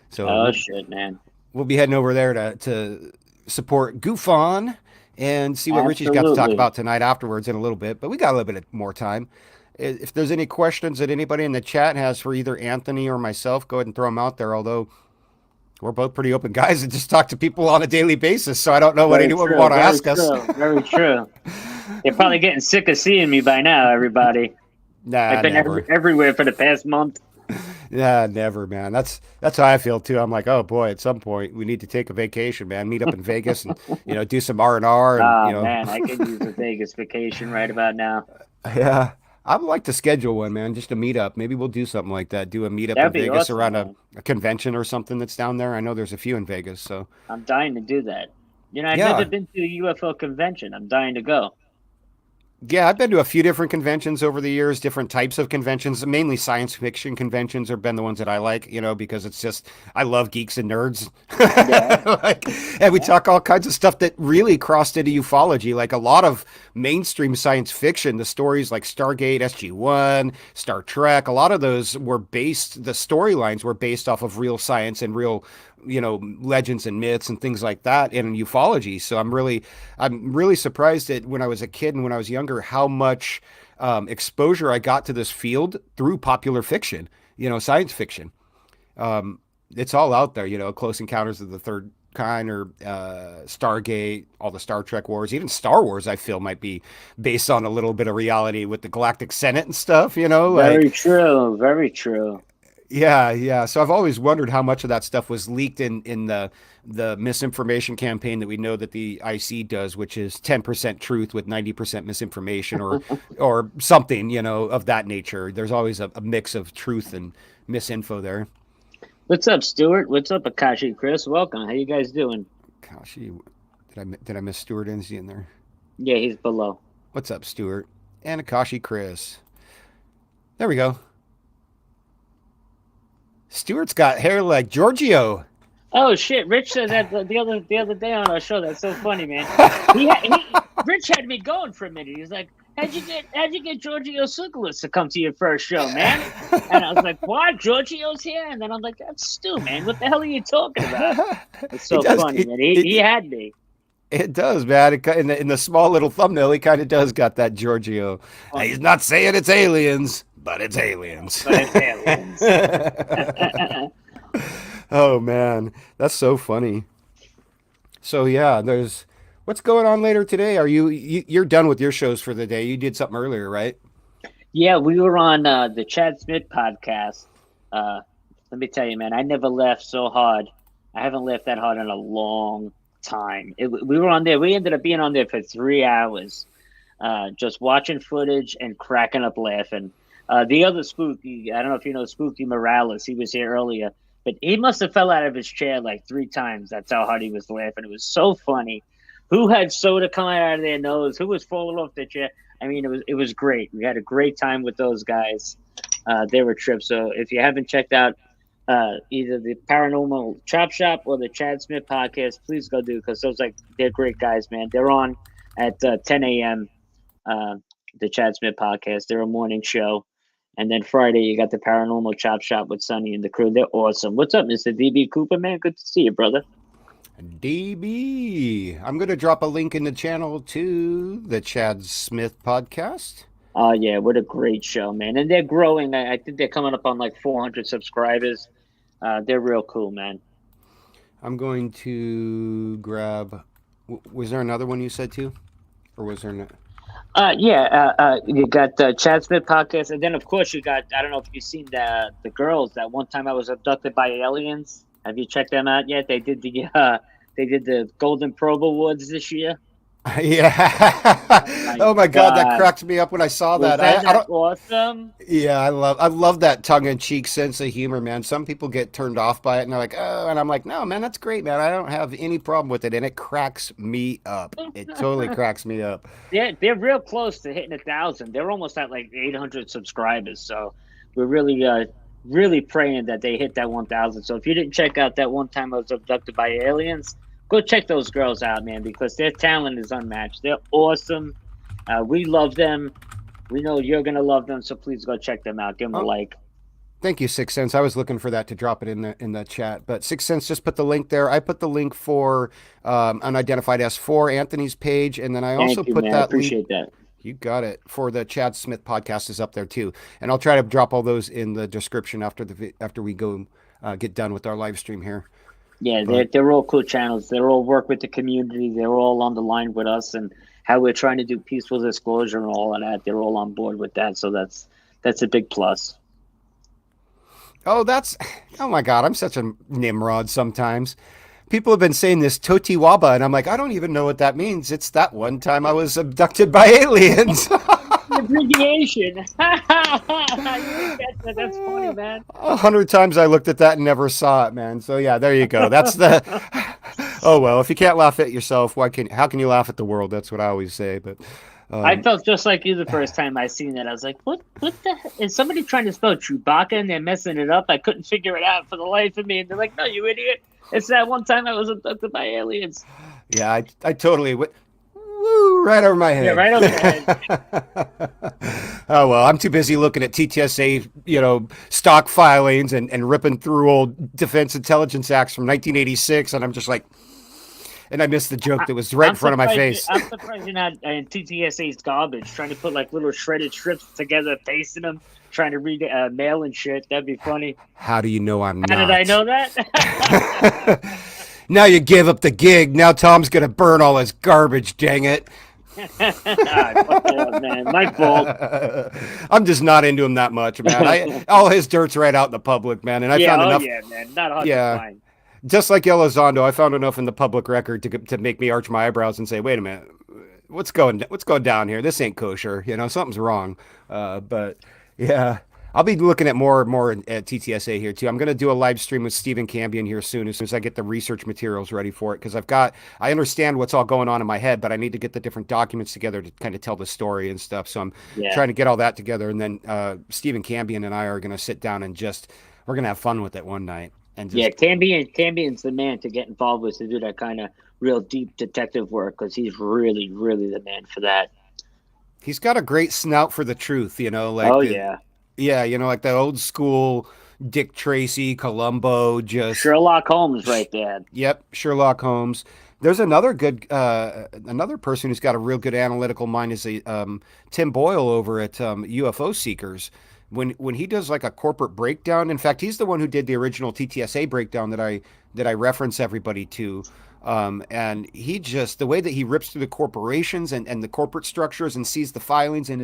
So Shit, man. We'll be heading over there to support Goofon and see what Richie's got to talk Absolutely. about tonight afterwards in a little bit. But we got a little bit more time. If there's any questions that anybody in the chat has for either Anthony or myself, go ahead and throw them out there. Although we're both pretty open guys and just talk to people on a daily basis, so I don't know what anyone would want to ask us. Very true. They're probably getting sick of seeing me by now, everybody. Nah, I've been never. everywhere for the past month. Yeah, never, man. That's how I feel too. I'm like, oh boy, at some point we need to take a vacation, man. Meet up in Vegas and do some R&R. Oh man, I could use a Vegas vacation right about now. Yeah, I would like to schedule one, man, just a meetup. Maybe we'll do something like that. Do a meetup That'd in be Vegas awesome, around man. a convention or something that's down there. I know there's a few in Vegas, so I'm dying to do that. I've yeah. never been to a UFO convention. I'm dying to go. Yeah, I've been to a few different conventions over the years, different types of conventions. Mainly science fiction conventions have been the ones that I like, because it's just, I love geeks and nerds. Yeah. And we talk all kinds of stuff that really crossed into ufology, like a lot of mainstream science fiction, the stories like Stargate, SG-1, Star Trek, a lot of those the storylines were based off of real science and real legends and myths and things like that in ufology. So I'm really surprised that when I was a kid and when I was younger, how much exposure I got to this field through popular fiction, science fiction. It's all out there, Close Encounters of the Third Kind or Stargate, all the Star Trek wars, even Star Wars, I feel might be based on a little bit of reality with the Galactic Senate and stuff, Very true. Very true. Yeah, yeah. So I've always wondered how much of that stuff was leaked in the misinformation campaign that we know that the IC does, which is 10% truth with 90% misinformation or something, of that nature. There's always a mix of truth and misinfo there. What's up, Stuart? What's up, Akashi? Chris, welcome. How you guys doing? Akashi, did I miss Stuart Enzi in there? Yeah, he's below. What's up, Stuart? And Akashi Chris. There we go. Stuart's got hair like Giorgio. Oh shit! Rich said that the other day on our show. That's so funny, man. Rich had me going for a minute. He's like, "How'd you get Giorgio Tsoukalos to come to your first show, man?" And I was like, "What? Giorgio's here?" And then I'm like, "That's Stu, man. What the hell are you talking about?" It's so funny, man. He had me. It does, man. In the small little thumbnail, he kind of does got that Giorgio. Oh. He's not saying it's aliens, but it's aliens. Oh man, that's so funny. So yeah, what's going on later today? You're done with your shows for the day? You did something earlier, right? Yeah, we were on the Chad Smith podcast. Let me tell you, man, I never laughed so hard. I haven't laughed that hard in a long time. We were on there. We ended up being on there for 3 hours, just watching footage and cracking up laughing. The other Spooky, I don't know if you know Spooky Morales. He was here earlier, but he must have fell out of his chair like 3 times. That's how hard he was laughing. It was so funny. Who had soda coming out of their nose? Who was falling off their chair? I mean, it was great. We had a great time with those guys. They were trips. So if you haven't checked out either the Paranormal Chop Shop or the Chad Smith podcast, please go do, because they're great guys, man. They're on at 10 a.m. The Chad Smith podcast. They're a morning show. And then Friday, you got the Paranormal Chop Shop with Sonny and the crew. They're awesome. What's up, Mr. DB Cooper, man? Good to see you, brother. DB. I'm going to drop a link in the channel to the Chad Smith podcast. Oh yeah, what a great show, man! And they're growing. I think they're coming up on like 400 subscribers. They're real cool, man. I'm going to grab. Was there another one you said too, or was there not? You got the Chad Smith podcast, and then of course you got. I don't know if you've seen the girls. That one time I was abducted by aliens. Have you checked them out yet? They did the Golden Probe Awards this year. Yeah. Oh my God, that cracked me up when I saw Was that. that I don't. awesome? Yeah, I love that tongue-in-cheek sense of humor, man. Some people get turned off by it and they're like, "Oh," and I'm like, "No, man, that's great, man. I don't have any problem with it." And it cracks me up. It totally cracks me up. They're real close to hitting 1,000. They're almost at like 800 subscribers. So we're really praying that they hit that 1,000. So if you didn't check out that one time I was abducted by aliens, go check those girls out, man, because their talent is unmatched. They're awesome. We love them. We know you're gonna love them. So please go check them out. Give them a Oh, like. thank you, Six Sense. I was looking for that to drop it in the chat, but Six Sense just put the link there. I put the link for Unidentified S4, Anthony's page, and then I also Thank you, put man. I that link. appreciate that. You got it. For the Chad Smith podcast is up there too, and I'll try to drop all those in the description after we go get done with our live stream here. Yeah, But they're all cool channels. They're all work with the community. They're all on the line with us and how we're trying to do peaceful disclosure and all of that. They're all on board with that. So that's a big plus. oh, oh my God, I'm such a nimrod sometimes. People have been saying this Totiwaba, and I'm like, I don't even know what that means. It's that one time I was abducted by aliens. The abbreviation. That's funny, man. 100 times I looked at that and never saw it, man. So yeah, there you go. That's the. Oh well, if you can't laugh at yourself, how can you laugh at the world? That's what I always say. But I um, felt just like you the first time I seen that. I was like, what the heck? Is somebody trying to spell Chewbacca and they're messing it up? I couldn't figure it out for the life of me. And they're like, no, you idiot. It's that one time I was abducted by aliens. yeah, I totally went woo right over my Yeah, head. right over the head. Oh well, I'm too busy looking at TTSA, stock filings and ripping through old Defense Intelligence Acts from 1986, and I'm just like, and I missed the joke that was right in front of my face. I'm surprised you're not in TTSA's garbage, trying to put like little shredded strips together, pasting them, trying to read mail and shit. That'd be funny. How do you know I'm How not? did I know that? Now you give up the gig. Now Tom's gonna burn all his garbage. Dang it! Man, my fault. I'm just not into him that much, man. All his dirt's right out in the public, man. And I Yeah, found enough. yeah, man. Not hard to Yeah, find. just like Elizondo, I found enough in the public record to make me arch my eyebrows and say, "Wait a minute, what's going down here? This ain't kosher. Something's wrong." But yeah, I'll be looking at more at TTSA here too. I'm going to do a live stream with Stephen Cambion here soon, as soon as I get the research materials ready for it, because I understand what's all going on in my head, but I need to get the different documents together to kind of tell the story and stuff. So I'm Yeah. trying to get all that together, and then Stephen Cambion and I are going to sit down and we're going to have fun with it one night. And Yeah, just Cambion's the man to get involved with to do that kind of real deep detective work because he's really, really the man for that. he's got a great snout for the truth, Oh yeah, yeah, like the old school Dick Tracy, Columbo, just Sherlock Holmes right there. yep, Sherlock Holmes. There's another person who's got a real good analytical mind is Tim Boyle over at UFO Seekers. When he does like a corporate breakdown, in fact, he's the one who did the original TTSA breakdown that I reference everybody to. And the way that he rips through the corporations and the corporate structures and sees the filings, and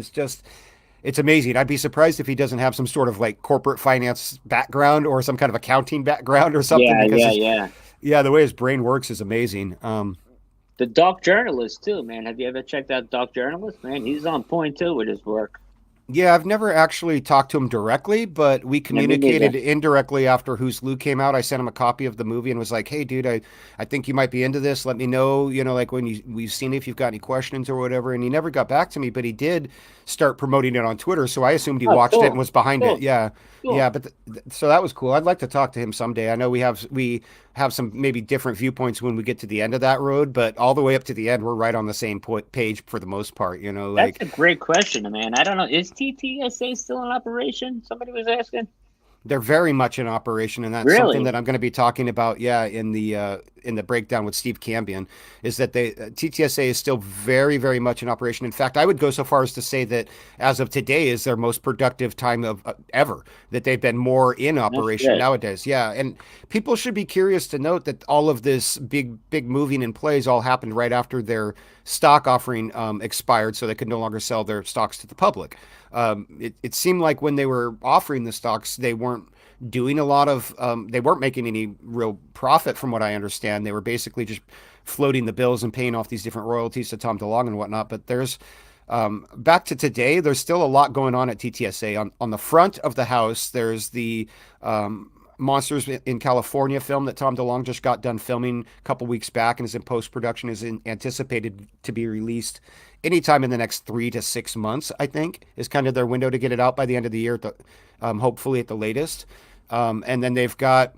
it's amazing. I'd be surprised if he doesn't have some sort of like corporate finance background or some kind of accounting background or something. Yeah, the way his brain works is amazing. The Dark Journalist too, man. Have you ever checked out Dark Journalist? Man, he's on point too with his work. Yeah, I've never actually talked to him directly, but we communicated indirectly after Who's Lou came out. I sent him a copy of the movie and was like, "Hey, dude, I think you might be into this. Let me know, like when we've seen it, if you've got any questions or whatever." And he never got back to me, but he did start promoting it on Twitter, so I assumed he watched it and was behind it. Yeah, yeah, but so that was cool. I'd like to talk to him someday. I know we have some maybe different viewpoints when we get to the end of that road, but all the way up to the end, we're right on the same page for the most part. That's a great question, man. I don't know. Is TTSA still in operation? Somebody was asking. They're very much in operation, and that's something Really? that I'm going to be talking about. Yeah, in the breakdown with Steve Cambion, is that they TTSA is still very, very much in operation. In fact, I would go so far as to say that as of today is their most productive time of ever. That they've been more in No operation shit. nowadays. Yeah, and people should be curious to note that all of this big moving in plays all happened right after their stock offering expired, so they could no longer sell their stocks to the public. It seemed like when they were offering the stocks, they weren't doing a lot of, they weren't making any real profit from what I understand. They were basically just floating the bills and paying off these different royalties to Tom DeLonge and whatnot. But there's, back to today, there's still a lot going on at TTSA. On the front of the house, there's the Monsters in California film that Tom DeLonge just got done filming a couple weeks back and is in post production, anticipated to be released anytime in the next 3 to 6 months. I think is kind of their window to get it out by the end of the year, hopefully at the latest. And then they've got,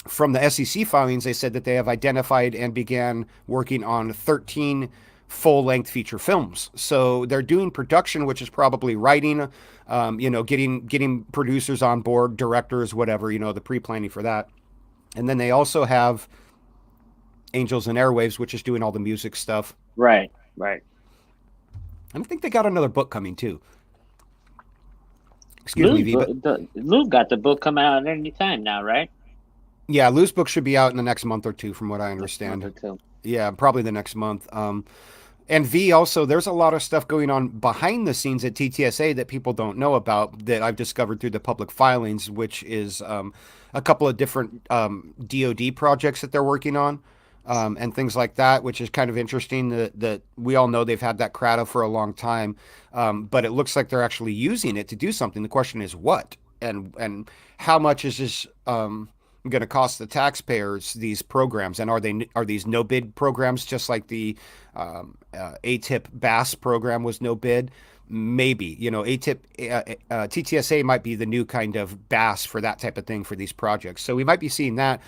from the SEC filings, they said that they have identified and began working on 13 full-length feature films. So they're doing production, which is probably writing, getting producers on board, directors, whatever, the pre-planning for that. And then they also have Angels and Airwaves, which is doing all the music stuff. Right, right. I think they got another book coming too. Excuse me, V. Lou got the book coming out at any time now, right? Yeah, Lou's book should be out in the next month or two, from what I understand. Next month or two. Yeah, probably the next month. And V, also, there's a lot of stuff going on behind the scenes at TTSA that people don't know about that I've discovered through the public filings, which is a couple of different DoD projects that they're working on. And things like that, which is kind of interesting that we all know they've had that CRADA for a long time, but it looks like they're actually using it to do something. The question is what and how much is this going to cost the taxpayers, these programs, and are these no bid programs just like the ATIP BAS program was no bid? Maybe, ATIP, TTSA might be the new kind of BAS for that type of thing for these projects. So we might be seeing that.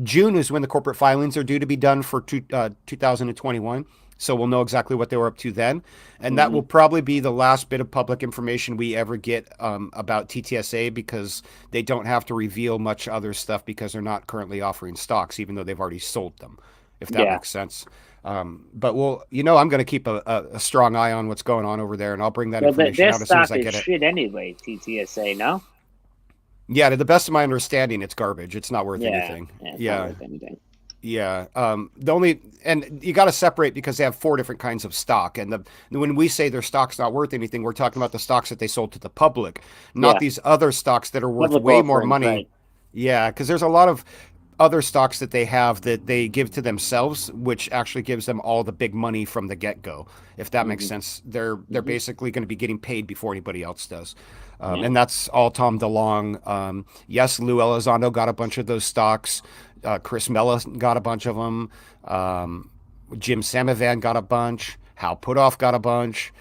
June is when the corporate filings are due to be done for 2021. So we'll know exactly what they were up to then. And that will probably be the last bit of public information we ever get about TTSA, because they don't have to reveal much other stuff because they're not currently offering stocks, even though they've already sold them, if that makes sense. But I'm going to keep a strong eye on what's going on over there, and I'll bring that information out as soon as I get it. Their stock is shit anyway, TTSA, no? Yeah, to the best of my understanding, it's garbage. It's not worth anything. Not worth anything. Yeah. And you got to separate, because they have 4 different kinds of stock. And when we say their stock's not worth anything, we're talking about the stocks that they sold to the public, not these other stocks that are worth way more money. Right. Yeah, because there's a lot of other stocks that they have that they give to themselves, which actually gives them all the big money from the get-go, if that makes sense. They're basically going to be getting paid before anybody else does. And that's all Tom DeLonge. Yes, Lou Elizondo got a bunch of those stocks. Chris Mella got a bunch of them. Jim Samivan got a bunch. Hal Puthoff got a bunch.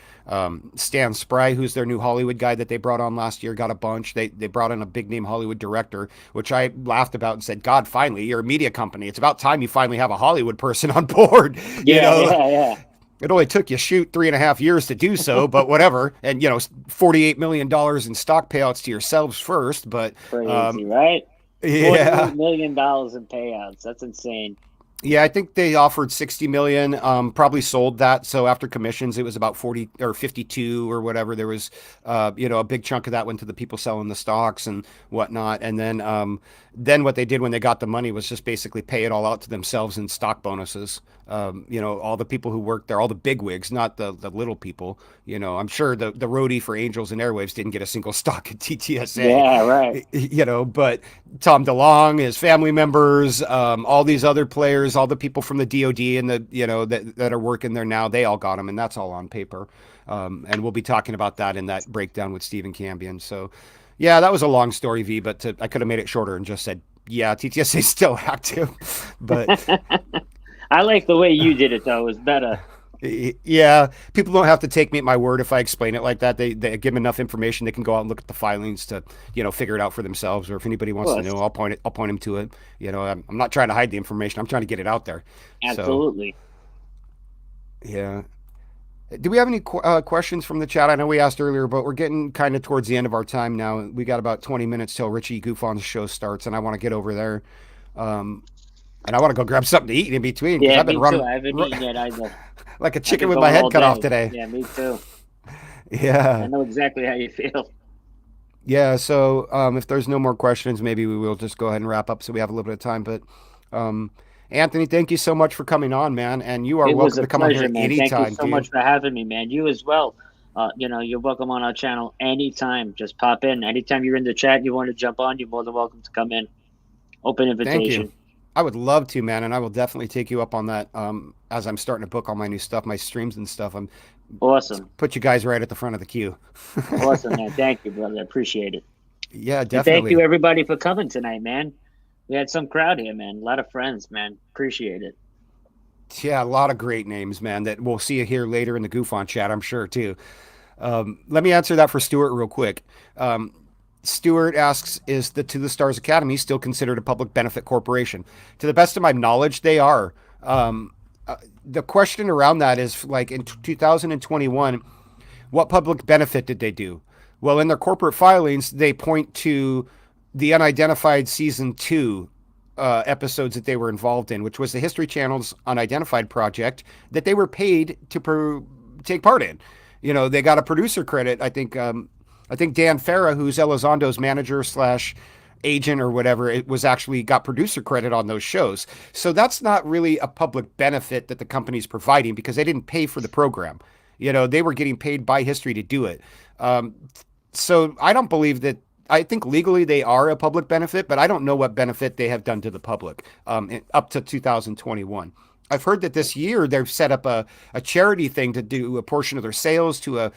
Stan Spry, who's their new Hollywood guy that they brought on last year, got a bunch. They brought in a big name Hollywood director, which I laughed about and said, God, finally, you're a media company. It's about time you finally have a Hollywood person on board. Yeah. It only took you 3.5 years to do so, but whatever. And, $48 million in stock payouts to yourselves first. But crazy, right? Yeah. $48 million in payouts. That's insane. Yeah, I think they offered 60 million, probably sold that. So after commissions, it was about 40 or 52 or whatever. There was, a big chunk of that went to the people selling the stocks and whatnot. And then what they did when they got the money was just basically pay it all out to themselves in stock bonuses. All the people who worked there, all the bigwigs, not the little people. I'm sure the roadie for Angels and Airwaves didn't get a single stock at TTSA. Yeah, right. But Tom DeLonge, his family members, all these other players, all the people from the DoD and that are working there now, they all got them, and that's all on paper. And we'll be talking about that in that breakdown with Stephen Cambion. So, yeah, that was a long story, V, but I could have made it shorter and just said, yeah, TTSA is still active. But I like the way you did it, though. It was better. Yeah, people don't have to take me at my word if I explain it like that. They give them enough information, they can go out and look at the filings to figure it out for themselves. Or if anybody wants to know, I'll point them to it. I'm not trying to hide the information. I'm trying to get it out there. Absolutely. So, yeah. Do we have any questions from the chat? I know we asked earlier, but we're getting kind of towards the end of our time now. We got about 20 minutes till Richie Goofon's show starts, and I want to get over there. Um, and I want to go grab something to eat in between because Yeah, I've been me too. I haven't eaten yet either. like a I've chicken been with my going head all cut off day. today. Yeah, me too. I Yeah. know exactly how you feel. Yeah. So if there's no more questions, maybe we will just go ahead and wrap up so we have a little bit of time. But um, Anthony, thank you so much for coming on, man. And you are It was welcome a to come on pleasure, here man. Thank you anytime, so dude. much for having me, man. You as well. You're welcome on our channel anytime. Just pop in. Anytime you're in the chat and you want to jump on, you're more than welcome to come in. Open Thank you. invitation. I would love to, man, and I will definitely take you up on that. As I'm starting to book all my new stuff, my streams and stuff, I'm Awesome. put you guys right at the front of the queue. Awesome, man. Thank you, brother. I appreciate it. Yeah, And thank you, definitely. everybody, for coming tonight, man. We had some crowd here, man. A lot of friends, man. Appreciate it. Yeah, a lot of great names, man, that we'll see you here later in the Goof on chat, I'm sure, too. Let me answer that for Stuart real quick. Stewart asks, is the To the Stars Academy still considered a public benefit corporation? To the best of my knowledge, they are. The question around that is like in 2021, what public benefit did they do? Well, in their corporate filings, they point to the unidentified season 2 episodes that they were involved in, which was the History Channel's Unidentified project that they were paid to take part in. You know, they got a producer credit. I think Dan Farah, who's Elizondo's manager slash agent or whatever, it was actually got producer credit on those shows. So that's not really a public benefit that the company's providing because they didn't pay for the program. You know, they were getting paid by history to do it. Um, so I don't believe that. I think legally they are a public benefit, but I don't know what benefit they have done to the public up to 2021. I've heard that this year they've set up a charity thing to do a portion of their sales to a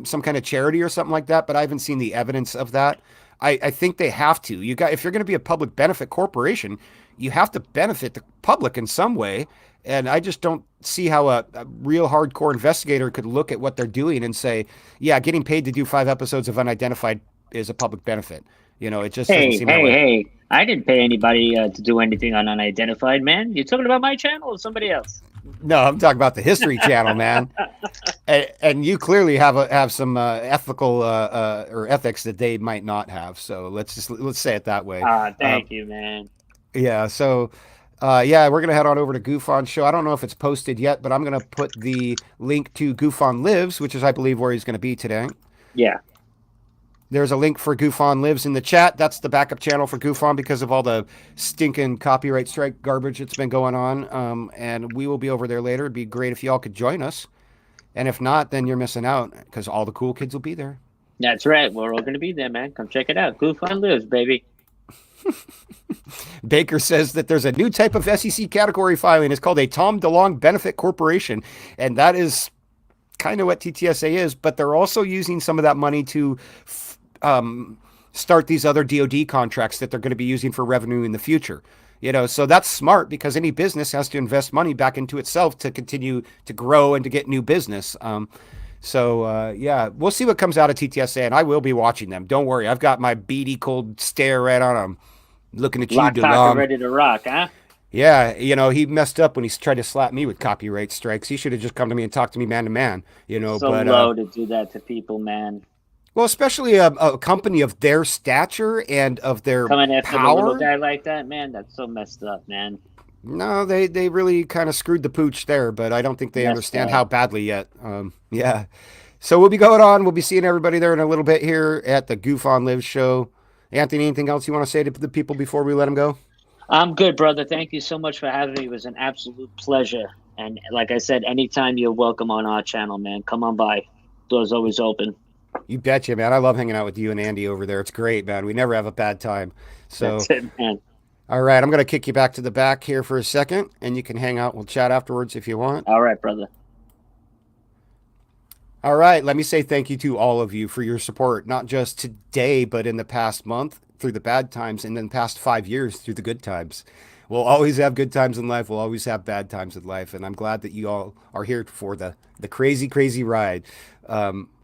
some kind of charity or something like that, but I haven't seen the evidence of that. I think they have to. You got if you're going to be a public benefit corporation, you have to benefit the public in some way. And I just don't see how a real hardcore investigator could look at what they're doing and say, yeah, getting paid to do 5 episodes of Unidentified is a public benefit. You know, it just doesn't Hey, seem that hey, way. hey. I didn't pay anybody to do anything on Unidentified, man. You talking about my channel or somebody else? No, I'm talking about the History Channel, man. And you clearly have some ethical or ethics that they might not have. So let's say it that way. Thank you, man. Yeah. So yeah, we're gonna head on over to Goof on Show. I don't know if it's posted yet, but I'm gonna put the link to Goof on Lives, which is I believe where he's gonna be today. Yeah. There's a link for Goof on Lives in the chat. That's the backup channel for Goof on because of all the stinking copyright strike garbage that's been going on. And we will be over there later. It'd be great if y'all could join us. And if not, then you're missing out because all the cool kids will be there. That's right. We're all going to be there, man. Come check it out. Goof on Lives, baby. Baker says that there's a new type of SEC category filing. It's called a Tom DeLonge Benefit Corporation. And that is kind of what TTSA is, but they're also using some of that money to start these other DoD contracts that they're going to be using for revenue in the future. You know, so that's smart because any business has to invest money back into itself to continue to grow and to get new business. Yeah, we'll see what comes out of TTSA, and I will be watching them. Don't worry, I've got my beady cold stare right on them, looking at Lock, you, cock, and DeLong. ready to rock, huh? Yeah, you know, he messed up when he tried to slap me with copyright strikes. He should have just come to me and talked to me man to man, you know. So But low to do that to people, man. well, especially a company of their stature and of their Coming after the little power. guy like that, man, that's so messed up, man. No, they really kind of screwed the pooch there, but I don't think they Messed understand up. how badly yet. Yeah. So we'll be going on. We'll be seeing everybody there in a little bit here at the Goof on Live show. Anthony, anything else you want to say to the people before we let them go? I'm good, brother. Thank you so much for having me. It was an absolute pleasure. And like I said, anytime you're welcome on our channel, man. Come on by. Door's always open. You betcha, man. I love hanging out with you and Andy over there. It's great, man. We never have a bad time. So, That's it, man. all right, I'm going to kick you back to the back here for a second, and you can hang out. We'll chat afterwards if you want. All right, brother. All right, let me say thank you to all of you for your support, not just today, but in the past month through the bad times, and then the past 5 years through the good times. We'll always have good times in life. We'll always have bad times in life, and I'm glad that you all are here for the crazy, crazy ride.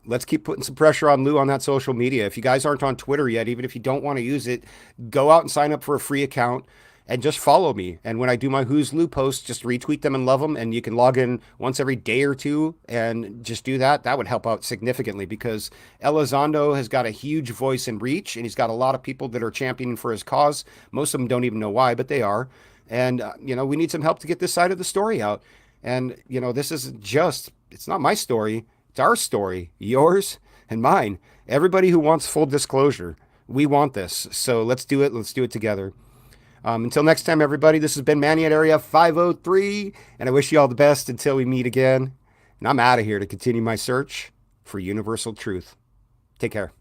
Let's keep putting some pressure on Lou on that social media. If you guys aren't on Twitter yet, even if you don't want to use it, go out and sign up for a free account and just follow me. And when I do my Who's Lou posts, just retweet them and love them. And you can log in once every day or two and just do that. That would help out significantly because Elizondo has got a huge voice and reach, and he's got a lot of people that are championing for his cause. Most of them don't even know why, but they are. And, we need some help to get this side of the story out. And, this isn't just, it's not my story. It's our story, yours and mine. Everybody who wants full disclosure, we want this. So let's do it. Let's do it together. Until next time, everybody, this has been Manny at Area 503, and I wish you all the best until we meet again. And I'm out of here to continue my search for universal truth. Take care.